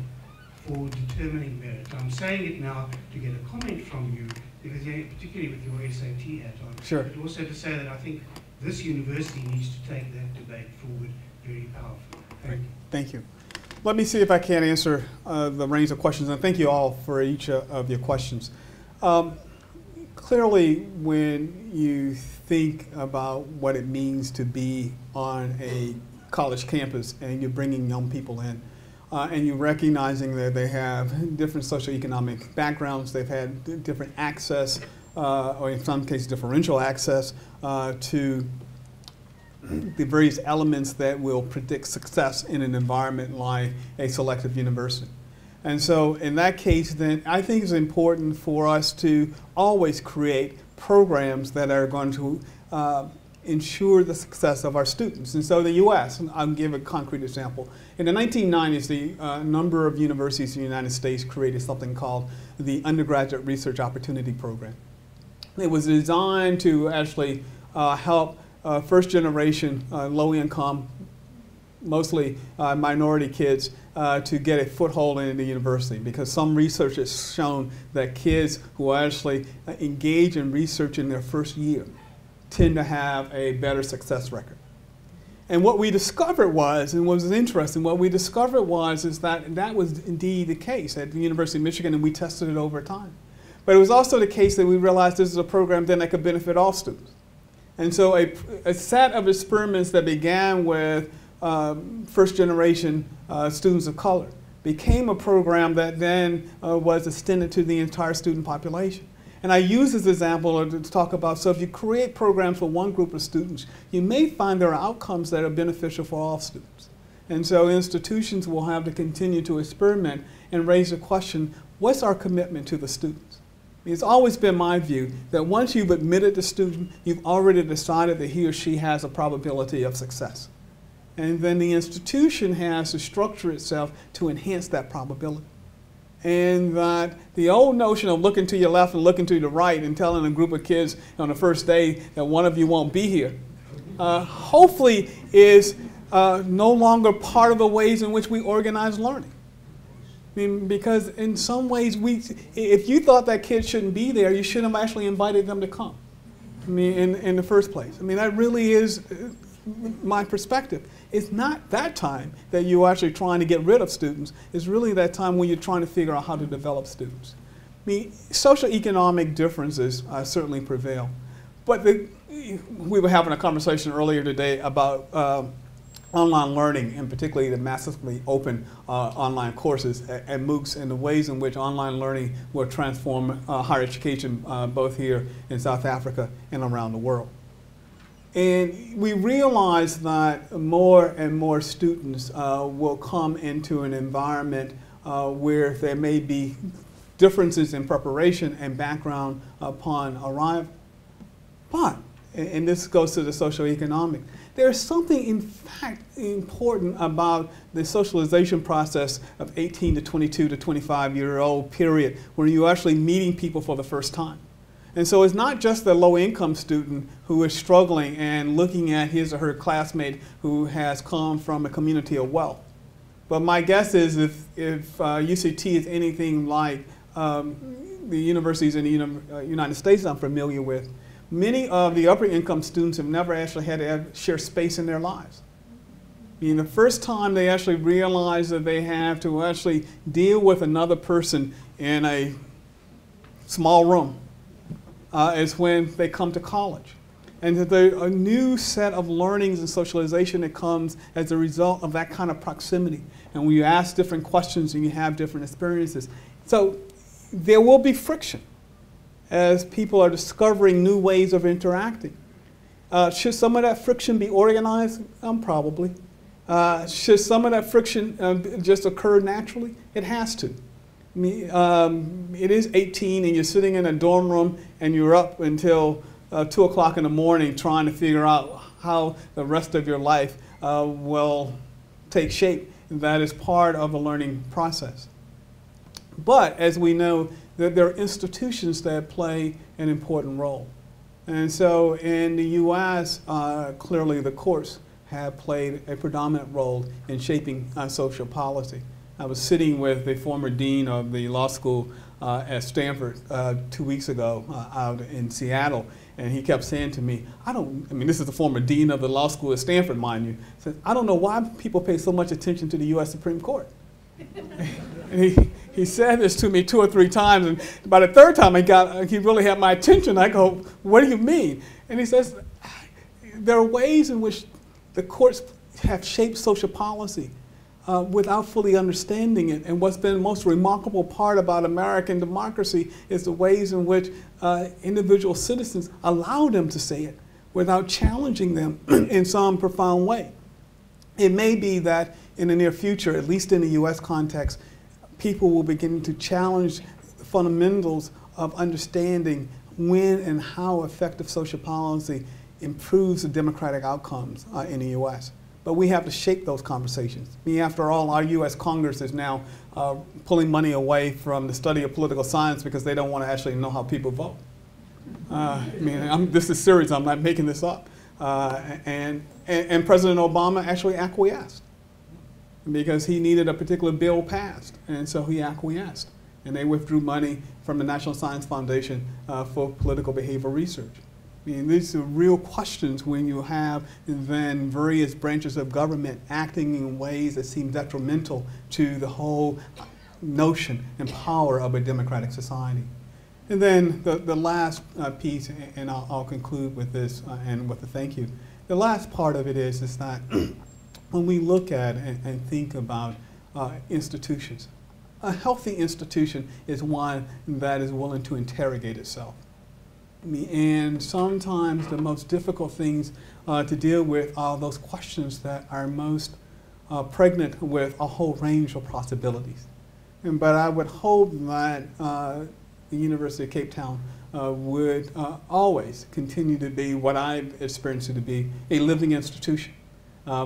for determining merit. I'm saying it now to get a comment from you, because particularly with your SAT hat on, Sure. but also to say that I think this university needs to take that debate forward very powerfully. Thank you. Thank you. Let me see if I can answer the range of questions, and thank you all for each of your questions. Clearly, when you think about what it means to be on a college campus and you're bringing young people in, and you're recognizing that they have different socioeconomic backgrounds, they've had different access, or in some cases differential access to the various elements that will predict success in an environment like a selective university. And so in that case, then I think it's important for us to always create programs that are going to ensure the success of our students. And so the U.S., and I'll give a concrete example. In the 1990s, the number of universities in the United States created something called the Undergraduate Research Opportunity Program. It was designed to actually help first generation, low income, mostly minority kids to get a foothold in the university, because some research has shown that kids who actually engage in research in their first year tend to have a better success record. And what we discovered was, and what was interesting, what we discovered was is that that was indeed the case at the University of Michigan, and we tested it over time. But it was also the case that we realized this is a program then that could benefit all students. And so a set of experiments that began with first generation students of color became a program that then was extended to the entire student population. And I use this example to talk about, so if you create programs for one group of students, you may find there are outcomes that are beneficial for all students. And so institutions will have to continue to experiment and raise the question, what's our commitment to the students? It's always been my view that once you've admitted the student, you've already decided that he or she has a probability of success. And then the institution has to structure itself to enhance that probability. And that the old notion of looking to your left and looking to the right and telling a group of kids on the first day that one of you won't be here, hopefully is no longer part of the ways in which we organize learning. I mean, because in some ways, if you thought that kid shouldn't be there, you shouldn't have actually invited them to come. I mean, in the first place. I mean, that really is my perspective. It's not that time that you're actually trying to get rid of students. It's really that time when you're trying to figure out how to develop students. I mean, social economic differences certainly prevail. But we were having a conversation earlier today about online learning, and particularly the massively open online courses and MOOCs, and the ways in which online learning will transform higher education both here in South Africa and around the world. And we realize that more and more students will come into an environment where there may be differences in preparation and background upon arrival. But, and this goes to the socioeconomic, there's something in fact important about the socialization process of 18 to 22 to 25-year-old period where you're actually meeting people for the first time. And so it's not just the low-income student who is struggling and looking at his or her classmate who has come from a community of wealth. But my guess is if UCT is anything like the universities in the United States I'm familiar with, many of the upper-income students have never actually had to share space in their lives. I mean, the first time they actually realize that they have to actually deal with another person in a small room is when they come to college. And that there's a new set of learnings and socialization that comes as a result of that kind of proximity. And when you ask different questions and you have different experiences. So there will be friction as people are discovering new ways of interacting. Should some of that friction be organized? Probably. Should some of that friction just occur naturally? It has to. I mean, it is 18 and you're sitting in a dorm room and you're up until 2 o'clock in the morning trying to figure out how the rest of your life will take shape. And that is part of the learning process. But as we know, there are institutions that play an important role. And so in the US, clearly the courts have played a predominant role in shaping social policy. I was sitting with the former dean of the law school at Stanford 2 weeks ago out in Seattle, and he kept saying to me, I mean, this is the former dean of the law school at Stanford, mind you, said, I don't know why people pay so much attention to the US Supreme Court. And he said this to me 2 or 3 times, and by the third time he really had my attention. I go, what do you mean? And he says, there are ways in which the courts have shaped social policy without fully understanding it. And what's been the most remarkable part about American democracy is the ways in which individual citizens allow them to say it without challenging them in some profound way. It may be that in the near future, at least in the US context, people will begin to challenge the fundamentals of understanding when and how effective social policy improves the democratic outcomes in the U.S. But we have to shape those conversations. I mean, after all, our U.S. Congress is now pulling money away from the study of political science because they don't want to actually know how people vote. I mean, this is serious. I'm not making this up. And President Obama actually acquiesced because he needed a particular bill passed, and so he acquiesced. And they withdrew money from the National Science Foundation for political behavioral research. I mean, these are real questions when you have then various branches of government acting in ways that seem detrimental to the whole notion and power of a democratic society. And then the last piece, and I'll conclude with this and with a thank you. The last part of it is that when we look at and think about institutions, a healthy institution is one that is willing to interrogate itself. And sometimes the most difficult things to deal with are those questions that are most pregnant with a whole range of possibilities. But I would hope that the University of Cape Town would always continue to be what I've experienced it to be, a living institution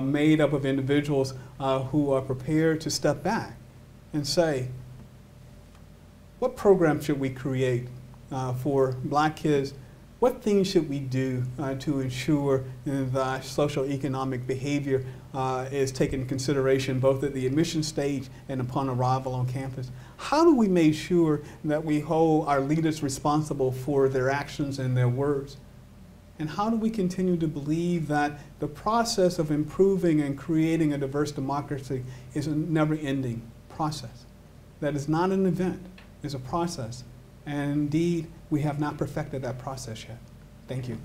made up of individuals who are prepared to step back and say, what program should we create for black kids? What things should we do to ensure that social economic behavior is taken into consideration both at the admission stage and upon arrival on campus? How do we make sure that we hold our leaders responsible for their actions and their words? And how do we continue to believe that the process of improving and creating a diverse democracy is a never-ending process? That is not an event, it's a process. And indeed, we have not perfected that process yet. Thank you.